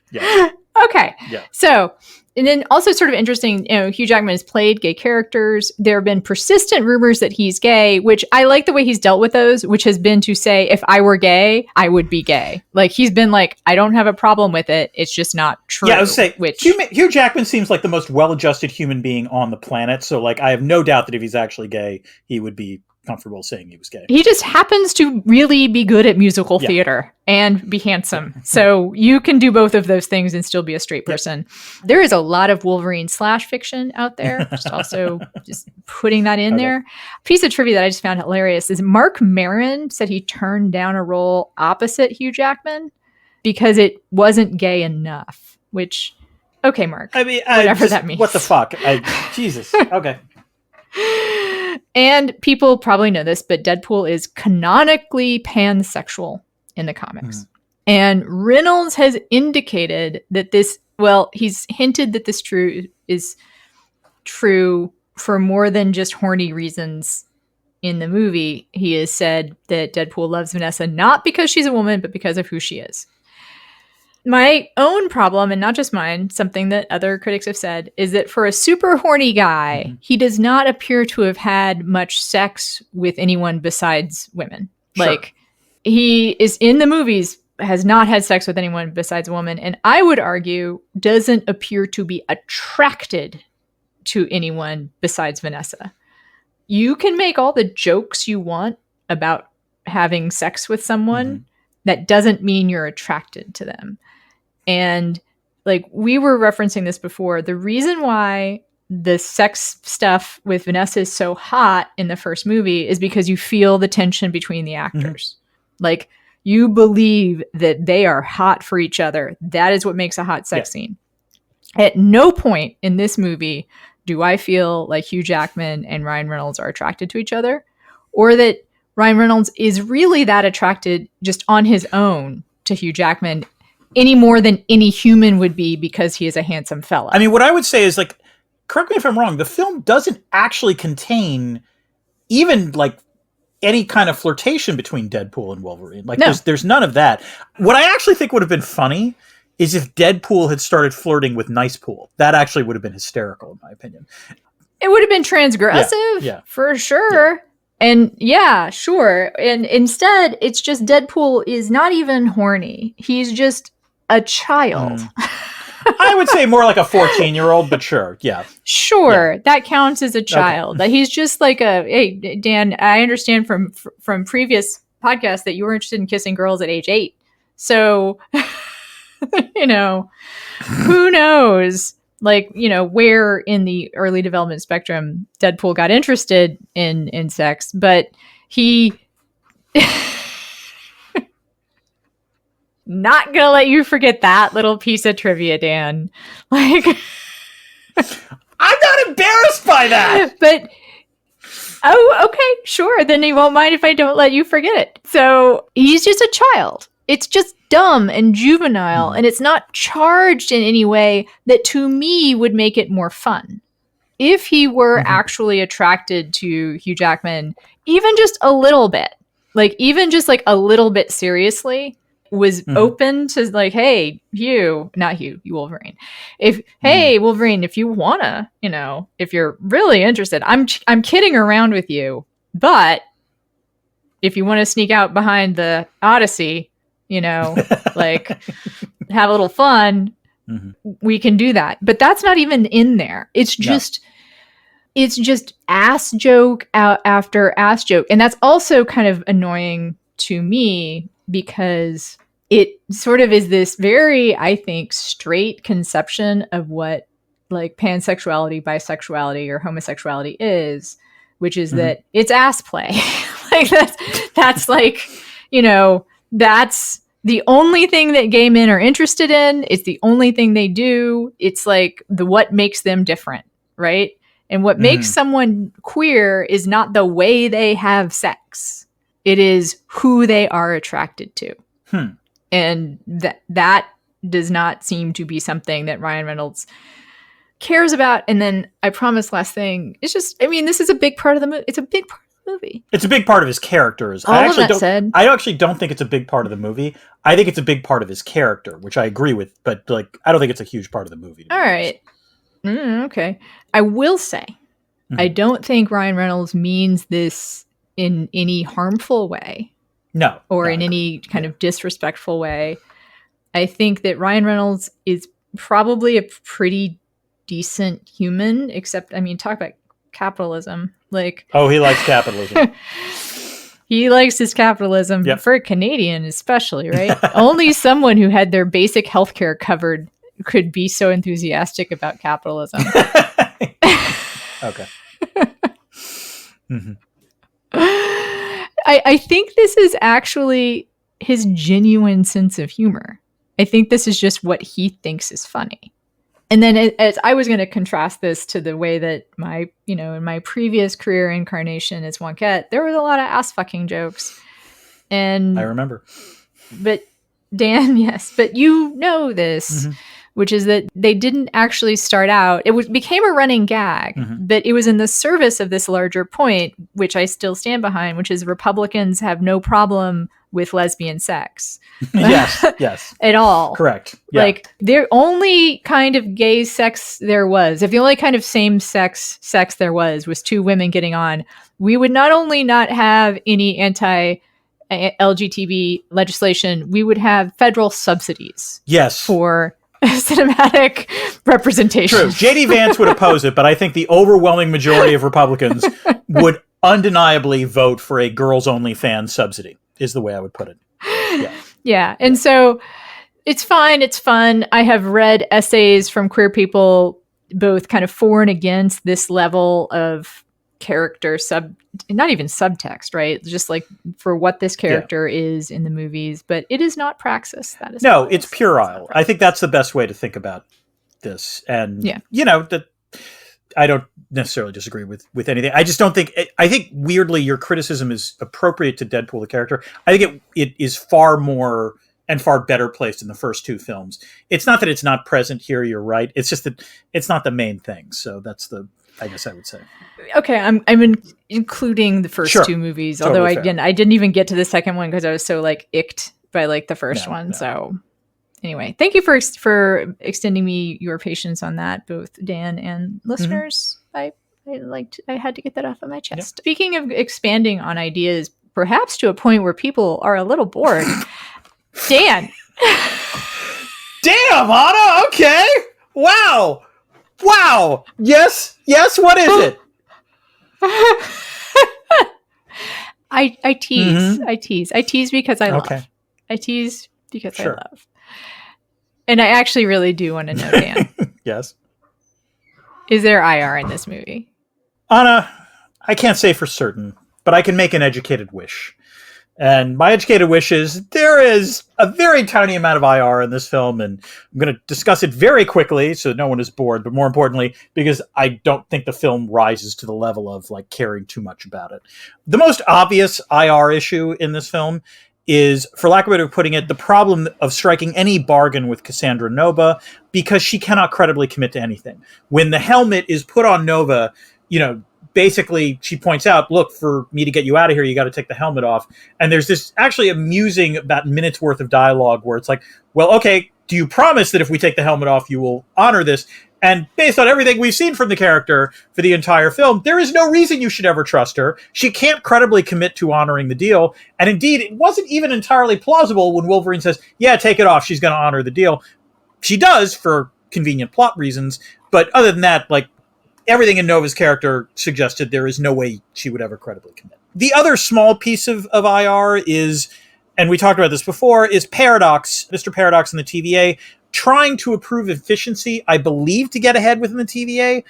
Okay. Yeah. So, and then also sort of interesting, Hugh Jackman has played gay characters. There have been persistent rumors that he's gay, which I like the way he's dealt with those, which has been to say, if I were gay, I would be gay. Like, he's been like, I don't have a problem with it. It's just not true. Yeah, I would say, Hugh Jackman seems like the most well-adjusted human being on the planet. So, like, I have no doubt that if he's actually gay, he would be comfortable saying he was gay. He just happens to really be good at musical theater and be handsome. So you can do both of those things and still be a straight person. There is a lot of Wolverine / fiction out there. Just putting that in there. A piece of trivia that I just found hilarious is Mark Maron said he turned down a role opposite Hugh Jackman because it wasn't gay enough, which, okay, Mark. I mean, whatever that means. What the fuck? Jesus. Okay. And people probably know this, but Deadpool is canonically pansexual in the comics. And Reynolds has indicated that he's hinted that this is true for more than just horny reasons in the movie. He has said that Deadpool loves Vanessa not because she's a woman, but because of who she is. My own problem, and not just mine, something that other critics have said, is that for a super horny guy, he does not appear to have had much sex with anyone besides women. Sure. Like, he is in the movies, has not had sex with anyone besides a woman, and I would argue doesn't appear to be attracted to anyone besides Vanessa. You can make all the jokes you want about having sex with someone. That doesn't mean you're attracted to them. And like we were referencing this before, the reason why the sex stuff with Vanessa is so hot in the first movie is because you feel the tension between the actors. Like, you believe that they are hot for each other. That is what makes a hot sex scene. At no point in this movie do I feel like Hugh Jackman and Ryan Reynolds are attracted to each other, or that Ryan Reynolds is really that attracted just on his own to Hugh Jackman any more than any human would be because he is a handsome fella. I mean, what I would say is, like, correct me if I'm wrong, the film doesn't actually contain even like any kind of flirtation between Deadpool and Wolverine. Like, No. there's none of that. What I actually think would have been funny is if Deadpool had started flirting with Nicepool. That actually would have been hysterical, in my opinion. It would have been transgressive, for sure. Yeah. And yeah, sure. And instead, it's just Deadpool is not even horny. He's just a child. I would say more like a 14-year-old, but sure, yeah. Sure, that counts as a child. Okay. He's just like hey, Dan, I understand from previous podcasts that you were interested in kissing girls at age 8. So, you know, who knows? Like, you know, where in the early development spectrum Deadpool got interested in sex, but he not gonna let you forget that little piece of trivia, Dan. Like, I'm not embarrassed by that. But okay, sure. Then he won't mind if I don't let you forget it. So he's just a child. It's just dumb and juvenile, and it's not charged in any way that to me would make it more fun. If he were actually attracted to Hugh Jackman, even just a little bit, like even just like a little bit seriously, was open to like, hey, you Wolverine. Hey, Wolverine, if you wanna, you know, if you're really interested, I'm kidding around with you, but if you want to sneak out behind the Odyssey, you know, like have a little fun, we can do that. But that's not even in there. It's just ass joke out after ass joke. And that's also kind of annoying to me because it sort of is this very, I think, straight conception of what like pansexuality, bisexuality, or homosexuality is, which is that it's ass play. Like that's like, you know, that's the only thing that gay men are interested in. It's the only thing they do. It's like what makes them different, right? And what makes someone queer is not the way they have sex. It is who they are attracted to. And that does not seem to be something that Ryan Reynolds cares about. And then I promise last thing, it's just, I mean, this is a big part of the movie. It's a big part of the movie. It's a big part of his characters. I actually don't think it's a big part of the movie. I think it's a big part of his character, which I agree with, but like, I don't think it's a huge part of the movie. All right. Okay. I will say, I don't think Ryan Reynolds means this in any harmful way. No. Or in any kind of disrespectful way. I think that Ryan Reynolds is probably a pretty decent human, except, I mean, talk about capitalism. Like, oh, he likes capitalism. He likes his capitalism, for a Canadian especially, right? Only someone who had their basic healthcare covered could be so enthusiastic about capitalism. Okay. I think this is actually his genuine sense of humor. I think this is just what he thinks is funny. And then as I was going to contrast this to the way that in my previous career incarnation as Wonkette, there was a lot of ass fucking jokes. And I remember. But Dan, yes, but you know this, which is that they didn't actually start out. It became a running gag, but it was in the service of this larger point, which I still stand behind, which is Republicans have no problem with lesbian sex. Yes. At all. Correct. Yeah. Like, the only kind of gay sex there was, if the only kind of same-sex sex there was two women getting on, we would not only not have any anti-LGBT legislation, we would have federal subsidies. Yes. For cinematic representation. True. J.D. Vance would oppose it, but I think the overwhelming majority of Republicans would undeniably vote for a girls-only fan subsidy, is the way I would put it. Yeah. And so it's fine. It's fun. I have read essays from queer people both kind of for and against this level of character not even subtext, right? Just like for what this character is in the movies, but it is not praxis. That is no, it's puerile. I think that's the best way to think about this. And that I don't necessarily disagree with anything. I just don't think. I think weirdly, your criticism is appropriate to Deadpool the character. I think it is far more and far better placed in the first two films. It's not that it's not present here. You're right. It's just that it's not the main thing. So that's I guess I would say. Okay, I'm including the first two movies. Totally although fair. I didn't even get to the second one because I was so like icked by like the first one. No. So anyway, thank you for extending me your patience on that, both Dan and listeners. Mm-hmm. I had to get that off of my chest. Yep. Speaking of expanding on ideas, perhaps to a point where people are a little bored. Dan. Damn, Anna. Okay. Wow. Yes. What is it? I tease. Mm-hmm. I tease because I love. Okay. I tease because I love. And I actually really do want to know, Dan. Yes. Is there IR in this movie? Anna, I can't say for certain, but I can make an educated wish. And my educated wish is there is a very tiny amount of IR in this film, and I'm going to discuss it very quickly so no one is bored, but more importantly, because I don't think the film rises to the level of like caring too much about it. The most obvious IR issue in this film is, for lack of a better way of putting it, the problem of striking any bargain with Cassandra Nova, because she cannot credibly commit to anything. When the helmet is put on Nova, basically she points out, look, for me to get you out of here, you got to take the helmet off. And there's this actually amusing about minutes worth of dialogue where it's like, well, okay, do you promise that if we take the helmet off, you will honor this? And based on everything we've seen from the character for the entire film, there is no reason you should ever trust her. She can't credibly commit to honoring the deal. And indeed, it wasn't even entirely plausible when Wolverine says, yeah, take it off, she's going to honor the deal. She does for convenient plot reasons. But other than that, like, everything in Nova's character suggested there is no way she would ever credibly commit. The other small piece of IR is, and we talked about this before, is Paradox, Mr. Paradox in the TVA, trying to improve efficiency, I believe, to get ahead within the TVA.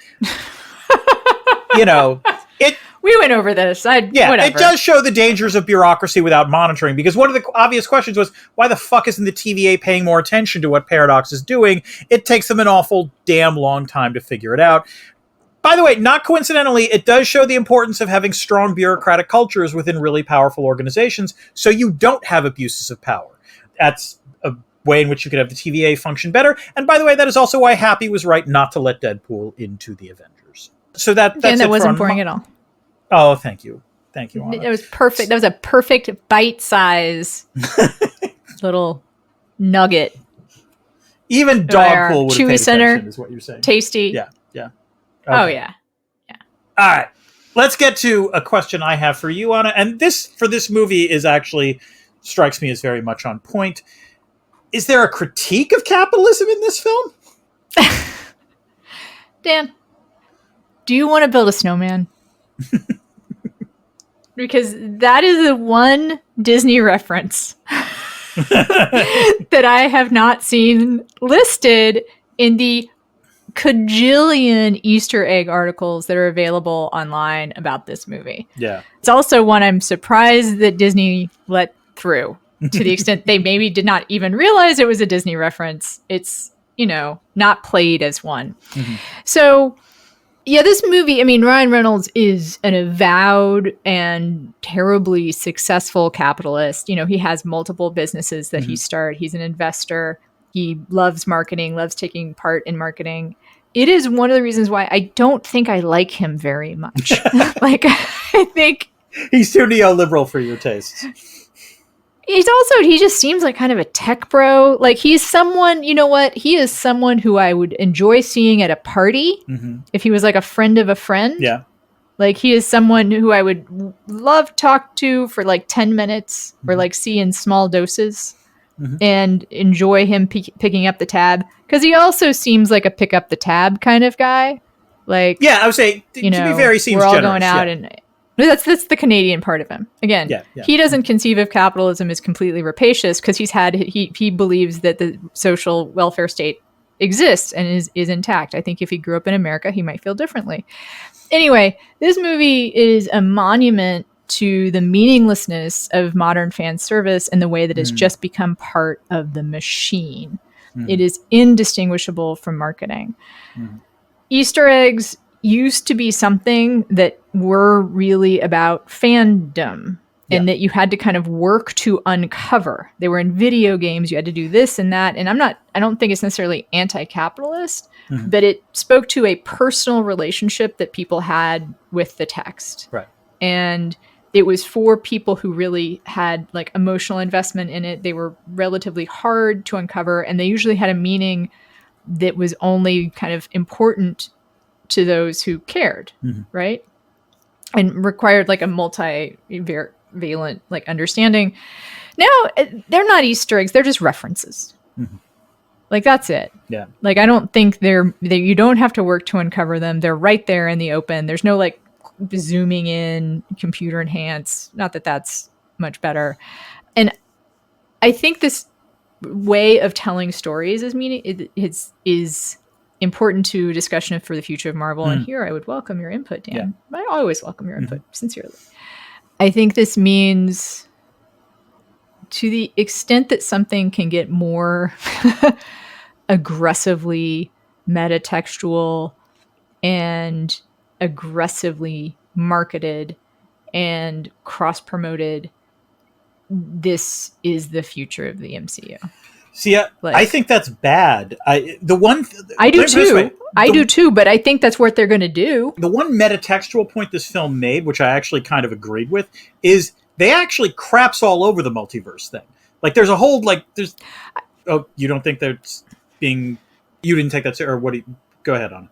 We went over this. Whatever. It does show the dangers of bureaucracy without monitoring, because one of the obvious questions was, why the fuck isn't the TVA paying more attention to what Paradox is doing? It takes them an awful damn long time to figure it out. By the way, not coincidentally, it does show the importance of having strong bureaucratic cultures within really powerful organizations so you don't have abuses of power. That's a way in which you could have the TVA function better. And by the way, that is also why Happy was right not to let Deadpool into the Avengers. So that's and that wasn't boring at all. Oh, thank you. Thank you, Anna. It was perfect. That was a perfect bite-size little nugget. Even Dogpool would have paid Center, attention, is what you're saying. Tasty. Yeah. Okay. Oh, yeah. All right. Let's get to a question I have for you, Anna. And this, for this movie, is actually strikes me as very much on point. Is there a critique of capitalism in this film? Dan, do you want to build a snowman? Because that is the one Disney reference that I have not seen listed in the cajillion Easter egg articles that are available online about this movie. Yeah. It's also one I'm surprised that Disney let through, to the extent they maybe did not even realize it was a Disney reference. It's, not played as one. Mm-hmm. So, yeah, this movie, I mean, Ryan Reynolds is an avowed and terribly successful capitalist. He has multiple businesses that he started. He's an investor. He loves marketing, loves taking part in marketing. It is one of the reasons why I don't think I like him very much. I think he's too neoliberal for your tastes. He just seems like kind of a tech bro. Like, he's someone, he is someone who I would enjoy seeing at a party if he was like a friend of a friend. Yeah. Like, he is someone who I would love to talk to for like 10 minutes or like see in small doses. And enjoy him picking up the tab, because he also seems like a pick up the tab kind of guy. Like, yeah, I would say to be fair, he seems we're all generous, going out, and that's the Canadian part of him. Again, he doesn't conceive of capitalism as completely rapacious, because he believes that the social welfare state exists and is intact. I think if he grew up in America, he might feel differently. Anyway, this movie is a monument to the meaninglessness of modern fan service and the way that it's just become part of the machine. It is indistinguishable from marketing. Easter eggs used to be something that were really about fandom and that you had to kind of work to uncover. They were in video games. You had to do this and that. And I don't think it's necessarily anti-capitalist, but it spoke to a personal relationship that people had with the text. Right. And it was for people who really had like emotional investment in it. They were relatively hard to uncover, and they usually had a meaning that was only kind of important to those who cared, right? And required like a multi-valent like understanding. Now, they're not Easter eggs. They're just references. Like, that's it. Yeah. Like, I don't think you don't have to work to uncover them. They're right there in the open. There's no like zooming in, computer enhance. Not that that's much better. And I think this way of telling stories is important to discussion for the future of Marvel. And here I would welcome your input, Dan. Yeah. I always welcome your input, sincerely. I think this means, to the extent that something can get more aggressively metatextual and aggressively marketed and cross-promoted, this is the future of the MCU. See, I think that's bad. I do too. I do too, but I think that's what they're going to do. The one metatextual point this film made, which I actually kind of agreed with, is they actually craps all over the multiverse thing. Like, there's a whole, like, there's... Oh, you don't think that's being... You didn't take that... Or what do you... Go ahead on it.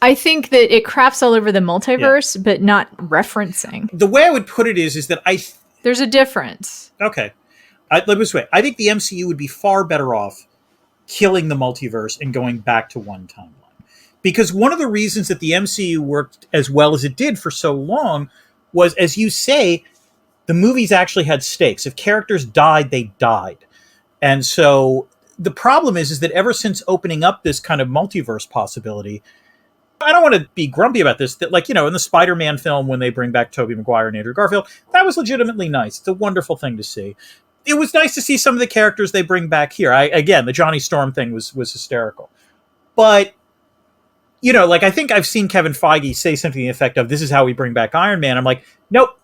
I think that it craps all over the multiverse, but not referencing. The way I would put it is that there's a difference. Okay. Let me this way. I think the MCU would be far better off killing the multiverse and going back to one timeline. Because one of the reasons that the MCU worked as well as it did for so long was, as you say, the movies actually had stakes. If characters died, they died. And so the problem is that ever since opening up this kind of multiverse possibility, I don't want to be grumpy about this, that, like, you know, in the Spider-Man film, when they bring back Tobey Maguire and Andrew Garfield, that was legitimately nice. It's a wonderful thing to see. It was nice to see some of the characters they bring back here. Again, the Johnny Storm thing was hysterical. But, you know, like, I think I've seen Kevin Feige say something to the effect of, this is how we bring back Iron Man. I'm like, nope.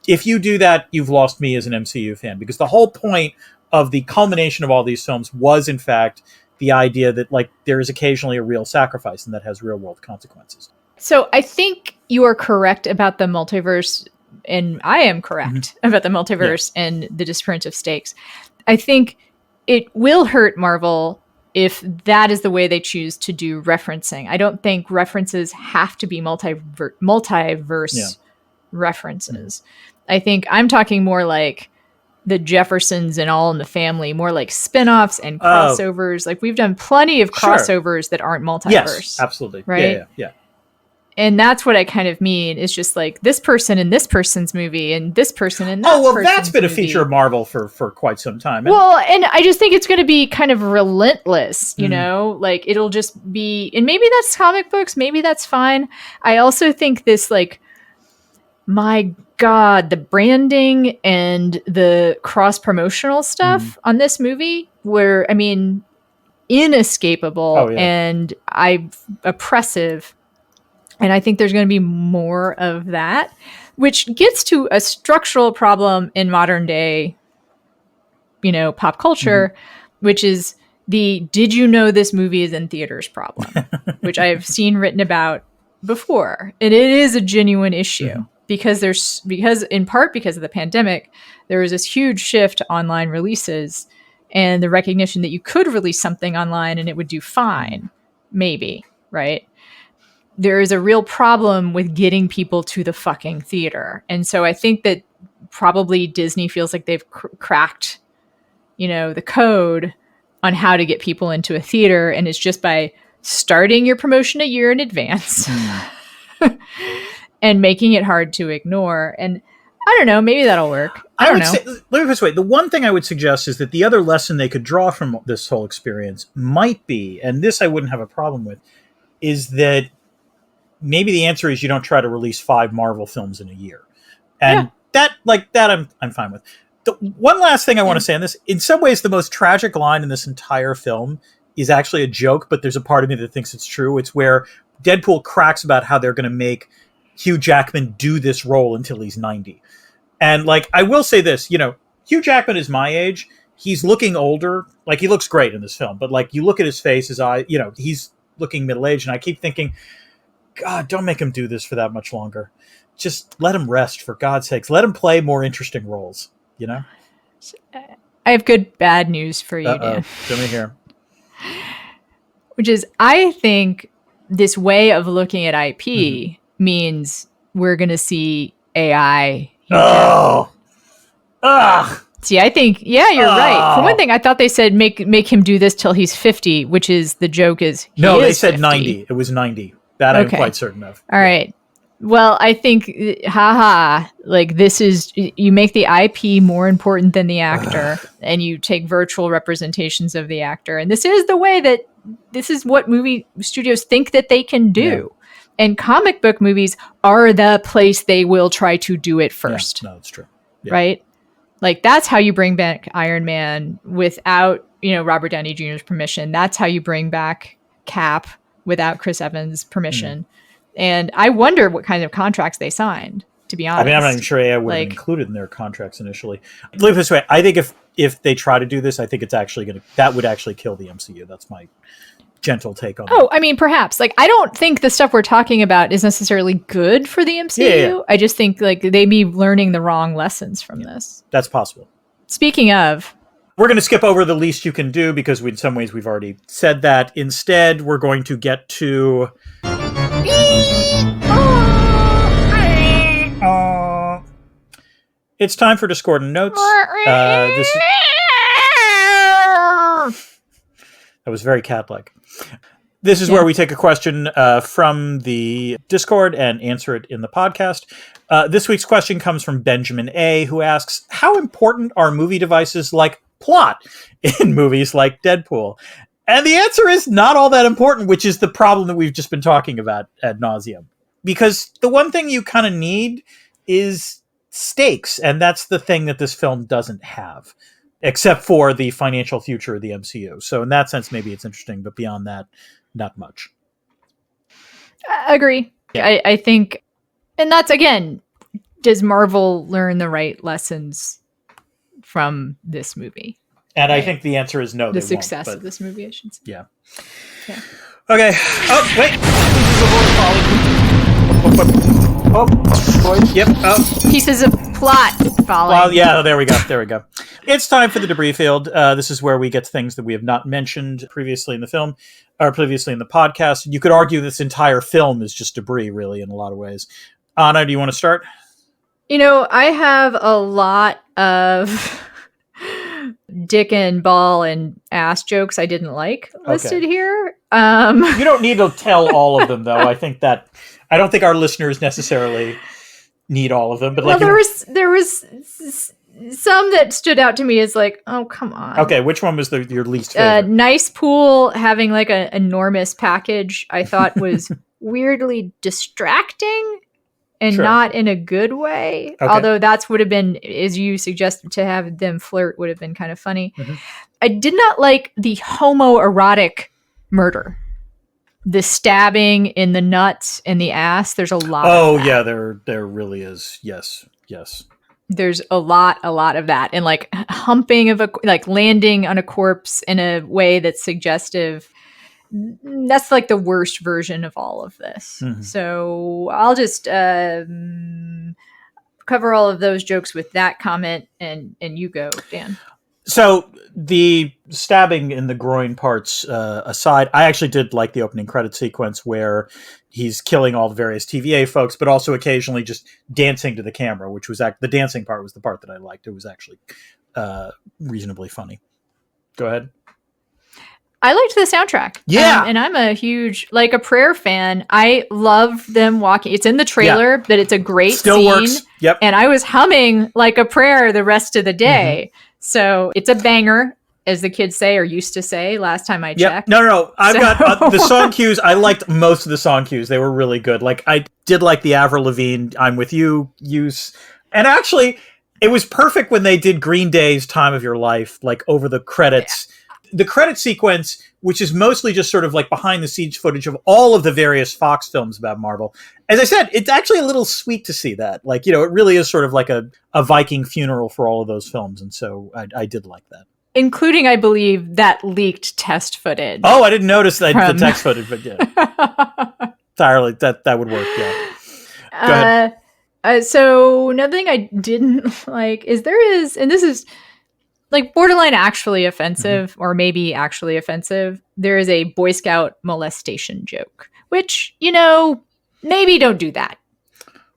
If you do that, you've lost me as an MCU fan. Because the whole point of the culmination of all these films was, in fact, the idea that, like, there is occasionally a real sacrifice and that has real world consequences. So I think you are correct about the multiverse, and I am correct about the multiverse and the disappearance of stakes. I think it will hurt Marvel if that is the way they choose to do referencing. I don't think references have to be multiverse references. I think I'm talking more like the Jeffersons and All in the Family, more like spin-offs and crossovers. Like, we've done plenty of crossovers that aren't multiverse. Yes, absolutely. Right? Yeah. And that's what I kind of mean. It's just like this person in this person's movie and this person in that person's movie. Oh, well, that's been a feature of Marvel for quite some time. Well, and I just think it's going to be kind of relentless, you know? Like, it'll just be... And maybe that's comic books. Maybe that's fine. I also think this, like... My God, the branding and the cross-promotional stuff on this movie were, I mean, inescapable and oppressive. And I think there's going to be more of that, which gets to a structural problem in modern day, you know, pop culture, which is the "did you know this movie is in theaters" problem, which I have seen written about before. And it is a genuine issue. Because in part because of the pandemic, there was this huge shift to online releases and the recognition that you could release something online and it would do fine, maybe, right? There is a real problem with getting people to the fucking theater. And so I think that probably Disney feels like they've cracked, you know, the code on how to get people into a theater. And it's just by starting your promotion a year in advance. And making it hard to ignore. And I don't know. Maybe that'll work. I don't know. Say, let me put it this way. The one thing I would suggest is that the other lesson they could draw from this whole experience might be, and this I wouldn't have a problem with, is that maybe the answer is you don't try to release 5 Marvel films in a year. And that I'm fine with. The one last thing I want to say on this, in some ways, the most tragic line in this entire film is actually a joke, but there's a part of me that thinks it's true. It's where Deadpool cracks about how they're going to make Hugh Jackman do this role until he's 90. And like, I will say this, Hugh Jackman is my age. He's looking older. Like, he looks great in this film, but like, you look at his face, his eye, he's looking middle-aged. And I keep thinking, God, don't make him do this for that much longer. Just let him rest, for God's sakes. Let him play more interesting roles, I have bad news for you, Dan. Let me hear. Which is, I think this way of looking at IP means we're going to see AI. See, I think, you're right. For one thing, I thought they said make him do this till he's 50, which is, the joke is they said 50. 90. It was 90. That I'm quite certain of. All right. Well, I think, like, this is, you make the IP more important than the actor, and you take virtual representations of the actor. And this is what movie studios think that they can do. Yeah. And comic book movies are the place they will try to do it first. Yeah, no, that's true. Yeah. Right? Like, that's how you bring back Iron Man without, Robert Downey Jr.'s permission. That's how you bring back Cap without Chris Evans' permission. And I wonder what kind of contracts they signed, to be honest. I mean, I'm not even sure AI would have included in their contracts initially. Look this way. I think if they try to do this, I think it's actually that would actually kill the MCU. That's my gentle take on that. I mean, perhaps. Like, I don't think the stuff we're talking about is necessarily good for the MCU. Yeah. I just think, like, they be learning the wrong lessons from this. That's possible. Speaking of... We're going to skip over the least you can do, because in some ways we've already said that. Instead, we're going to get to... It's time for Discordant Notes. That was very cat-like. This is where we take a question from the Discord and answer it in the podcast. This week's question comes from Benjamin A., who asks, how important are movie devices like plot in movies like Deadpool? And the answer is not all that important, which is the problem that we've just been talking about ad nauseum. Because the one thing you kind of need is stakes, and that's the thing that this film doesn't have, except for the financial future of the MCU. So in that sense, maybe it's interesting, but beyond that, not much. I agree. Yeah. I think, and that's, again, does Marvel learn the right lessons from this movie? And I think the answer is no. The success of this movie, I should say. Yeah. Okay. Oh, wait. Yep. Oh. Pieces of plot falling. Well, yeah, there we go. It's time for the debris field. This is where we get to things that we have not mentioned previously in the film, or previously in the podcast. You could argue this entire film is just debris, really, in a lot of ways. Anna, do you want to start? I have a lot of dick and ball and ass jokes I didn't like listed here. You don't need to tell all of them, though. I don't think our listeners necessarily need all of them. But there was some that stood out to me as like, oh, come on. Okay, which one was your least favorite? Nice Pool having like an enormous package I thought was weirdly distracting. And not in a good way. Okay. Although that would have been, as you suggested, to have them flirt would have been kind of funny. Mm-hmm. I did not like the homoerotic murder. The stabbing in the nuts and the ass. There's a lot of that. Yeah, there really is. Yes. There's a lot of that. And like humping of landing on a corpse in a way that's suggestive. That's like the worst version of all of this. Mm-hmm. So I'll just cover all of those jokes with that comment, and you go, Dan. So the stabbing in the groin parts aside, I actually did like the opening credit sequence where he's killing all the various TVA folks, but also occasionally just dancing to the camera, which was the dancing part was the part that I liked. It was actually reasonably funny. Go ahead. I liked the soundtrack. Yeah. And I'm a huge, like, a Prayer fan. I love them walking. It's in the trailer, but it's a great Still scene. works. Yep. And I was humming Like a Prayer the rest of the day. So it's a banger, as the kids say, or used to say last time I checked. No. I've got the song cues. I liked most of the song cues. They were really good. Like, I did like the Avril Lavigne I'm With You use. And actually, it was perfect when they did Green Day's Time of Your Life, like over the credits. Yeah. The credit sequence, which is mostly just sort of like behind the scenes footage of all of the various Fox films about Marvel. As I said, it's actually a little sweet to see that. Like, you know, it really is sort of like a Viking funeral for all of those films. And so I did like that. Including, I believe, that leaked test footage. Oh, I didn't notice that the text footage, but yeah. Entirely, that would work, yeah. Go ahead. So another thing I didn't like is and this is like borderline actually offensive, or maybe actually offensive. There is a Boy Scout molestation joke, which, you know, maybe don't do that.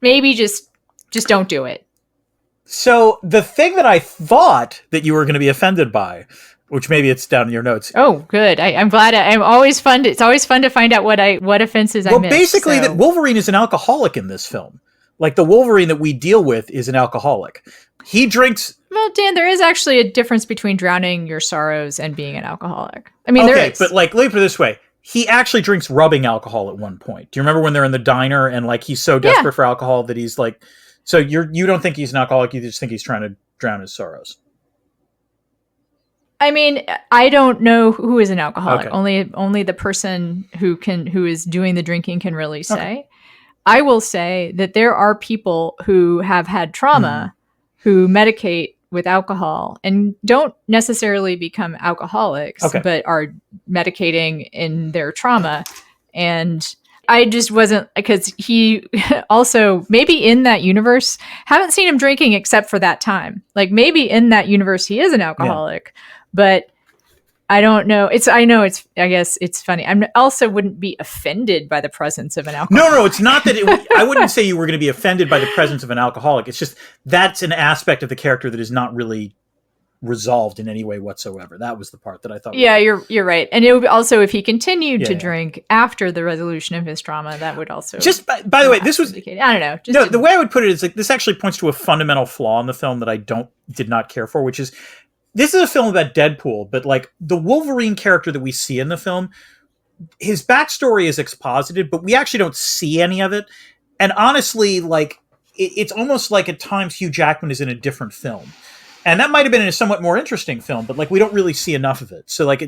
Maybe just don't do it. So the thing that I thought that you were going to be offended by, which maybe it's down in your notes. Oh, good. I'm glad. It's always fun to find out what offenses I missed. Well, basically that Wolverine is an alcoholic in this film. Like, the Wolverine that we deal with is an alcoholic. He drinks. Well, Dan, there is actually a difference between drowning your sorrows and being an alcoholic. I mean, there is. But like, let me put it this way. He actually drinks rubbing alcohol at one point. Do you remember when they're in the diner and like he's so desperate for alcohol that he's like, so you don't think he's an alcoholic, you just think he's trying to drown his sorrows. I mean, I don't know who is an alcoholic. Okay. Only the person who is doing the drinking can really say. Okay. I will say that there are people who have had trauma who medicate with alcohol and don't necessarily become alcoholics, but are medicating in their trauma. And I just wasn't, because he also, maybe in that universe, haven't seen him drinking except for that time. Like, maybe in that universe he is an alcoholic, but I don't know. I guess it's funny. I also wouldn't be offended by the presence of an alcoholic. No, it's not that I wouldn't say you were going to be offended by the presence of an alcoholic. It's just that's an aspect of the character that is not really resolved in any way whatsoever. That was the part that I thought. Yeah, you're right. And it would also, if he continued to drink after the resolution of his trauma, that would also just by the way, this was indicate. I don't know. The way I would put it is like this actually points to a fundamental flaw in the film that I did not care for, which is this is a film about Deadpool, but like the Wolverine character that we see in the film, his backstory is exposited, but we actually don't see any of it. And honestly, like it's almost like at times Hugh Jackman is in a different film. And that might have been in a somewhat more interesting film, but like we don't really see enough of it. So like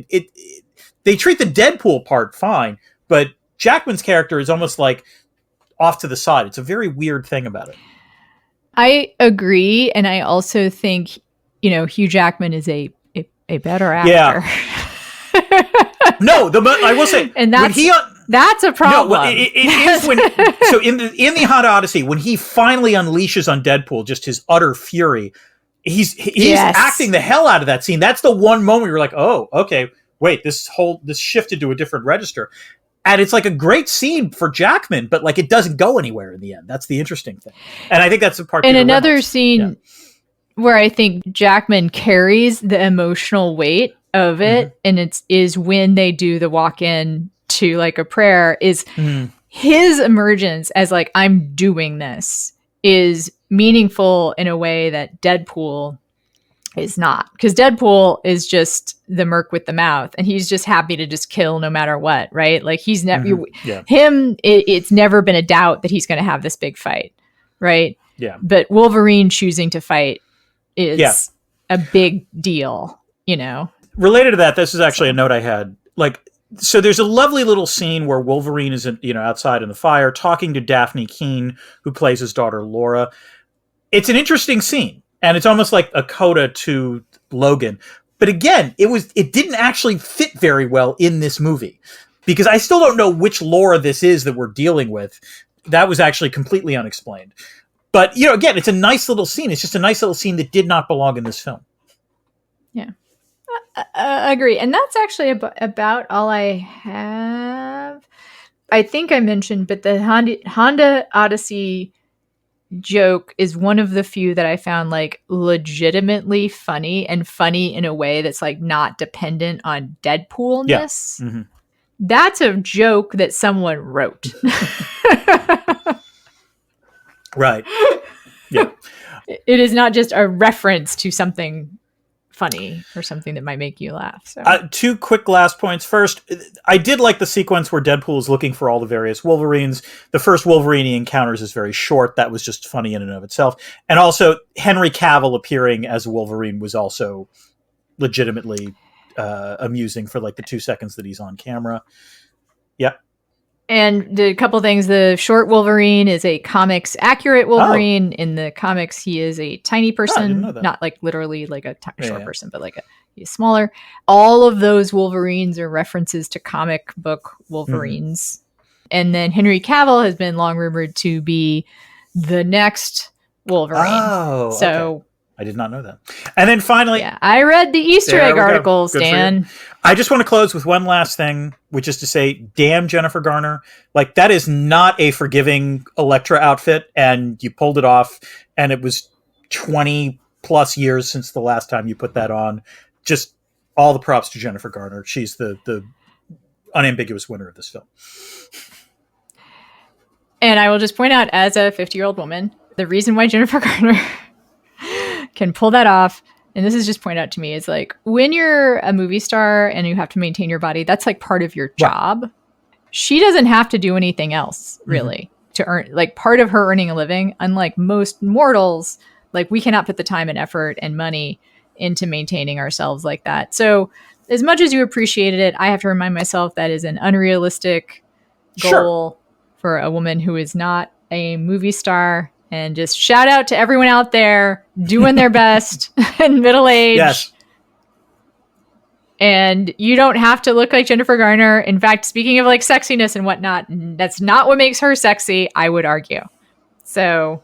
they treat the Deadpool part fine, but Jackman's character is almost like off to the side. It's a very weird thing about it. I agree, and I also think, you know, Hugh Jackman is a better actor. Yeah. No, I will say, and that's a problem. No, it is when so in the Honda Odyssey, when he finally unleashes on Deadpool just his utter fury. He's acting the hell out of that scene. That's the one moment you're like, oh, okay, wait, this shifted to a different register. And it's like a great scene for Jackman, but like it doesn't go anywhere in the end. That's the interesting thing. And I think that's the part. And another scene where I think Jackman carries the emotional weight of it, and is when they do the walk-in to Like a Prayer, is his emergence as like, I'm doing this, is meaningful in a way that Deadpool is not, because Deadpool is just the merc with the mouth, and he's just happy to just kill no matter what, right? Like he's never it's never been a doubt that he's going to have this big fight, right? Yeah. But Wolverine choosing to fight is a big deal, you know. Related to that, this is actually a note I had. Like, so there's a lovely little scene where Wolverine is, outside in the fire talking to Daphne Keane, who plays his daughter Laura. It's an interesting scene, and it's almost like a coda to Logan. But again, it didn't actually fit very well in this movie, because I still don't know which Laura this is that we're dealing with. That was actually completely unexplained. But, again, it's a nice little scene. It's just a nice little scene that did not belong in this film. Yeah. Agree. And that's actually about all I have. I think I mentioned, but the Honda Odyssey joke is one of the few that I found like legitimately funny, and funny in a way that's like not dependent on Deadpoolness. Yeah. Mm-hmm. That's a joke that someone wrote. Right. Yeah. It is not just a reference to something funny or something that might make you laugh. So 2 quick last points. First, I did like the sequence where Deadpool is looking for all the various Wolverines. The first Wolverine he encounters is very short. That was just funny in and of itself. And also, Henry Cavill appearing as a Wolverine was also legitimately amusing for like the 2 seconds that he's on camera. Yep. And the couple things, the short Wolverine is a comics accurate Wolverine. In the comics, he is a tiny person, not like literally like a short person, but like he's smaller. All of those Wolverines are references to comic book Wolverines. And then Henry Cavill has been long rumored to be the next Wolverine. Oh, so okay. I did not know that. And then finally, I read the Easter egg articles, Dan. I just want to close with one last thing, which is to say, damn Jennifer Garner. Like, that is not a forgiving Elektra outfit, and you pulled it off, and it was 20 plus years since the last time you put that on. Just all the props to Jennifer Garner. She's the unambiguous winner of this film. And I will just point out, as a 50-year-old woman, the reason why Jennifer Garner can pull that off, and this is just pointed out to me, is like when you're a movie star and you have to maintain your body, that's like part of your job. Right. She doesn't have to do anything else really to earn, like part of her earning a living. Unlike most mortals, like we cannot put the time and effort and money into maintaining ourselves like that. So as much as you appreciated it, I have to remind myself that is an unrealistic goal for a woman who is not a movie star. And just shout out to everyone out there doing their best in middle age. Yes. And you don't have to look like Jennifer Garner. In fact, speaking of like sexiness and whatnot, that's not what makes her sexy, I would argue. So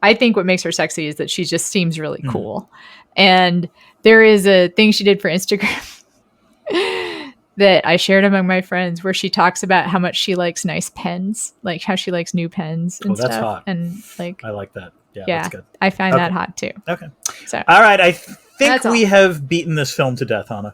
I think what makes her sexy is that she just seems really cool. And there is a thing she did for Instagram that I shared among my friends where she talks about how much she likes nice pens, like how she likes new pens and stuff. That's hot. And like, I like that. Yeah, that's good. I find that hot too. Okay. So, all right. I think we have beaten this film to death, Anna.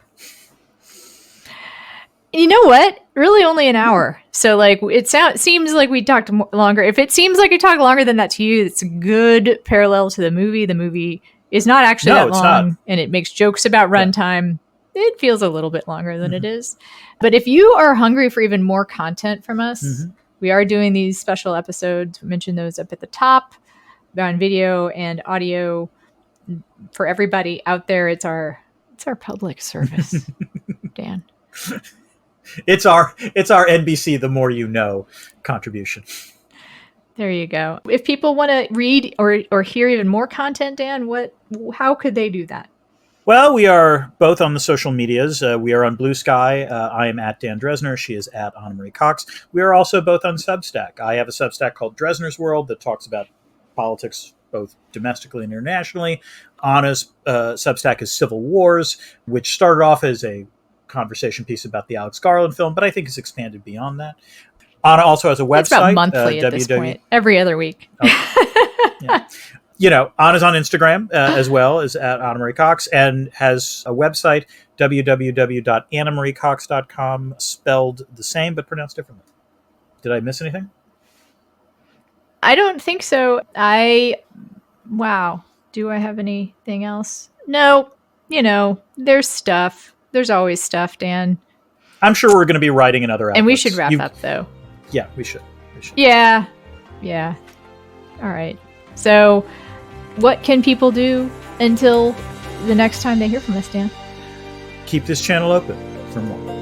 You know what? Really only an hour. So like it seems like we talked longer. If it seems like we talked longer than that to you, it's a good parallel to the movie. The movie is not actually that long, and it makes jokes about runtime. It feels a little bit longer than it is. But if you are hungry for even more content from us, we are doing these special episodes. We mentioned those up at the top. They're on video and audio for everybody out there. It's our public service, Dan. It's our NBC The More You Know contribution. There you go. If people want to read or hear even more content, Dan, how could they do that? Well, we are both on the social medias. We are on Blue Sky. I am at Dan Dresner. She is at Anna Marie Cox. We are also both on Substack. I have a Substack called Dresner's World that talks about politics both domestically and internationally. Anna's Substack is Civil Wars, which started off as a conversation piece about the Alex Garland film, but I think has expanded beyond that. Anna also has a website. It's about monthly at this point. Every other week. Yeah. You know, Anna's on Instagram as well as at Anna Marie Cox, and has a website, www.annamariecox.com, spelled the same but pronounced differently. Did I miss anything? I don't think so. Wow. Do I have anything else? No. You know, there's stuff. There's always stuff, Dan. I'm sure we're going to be writing another outlets. And we should wrap up, though. Yeah, we should. Yeah. All right. So what can people do until the next time they hear from us, Dan? Keep this channel open for more.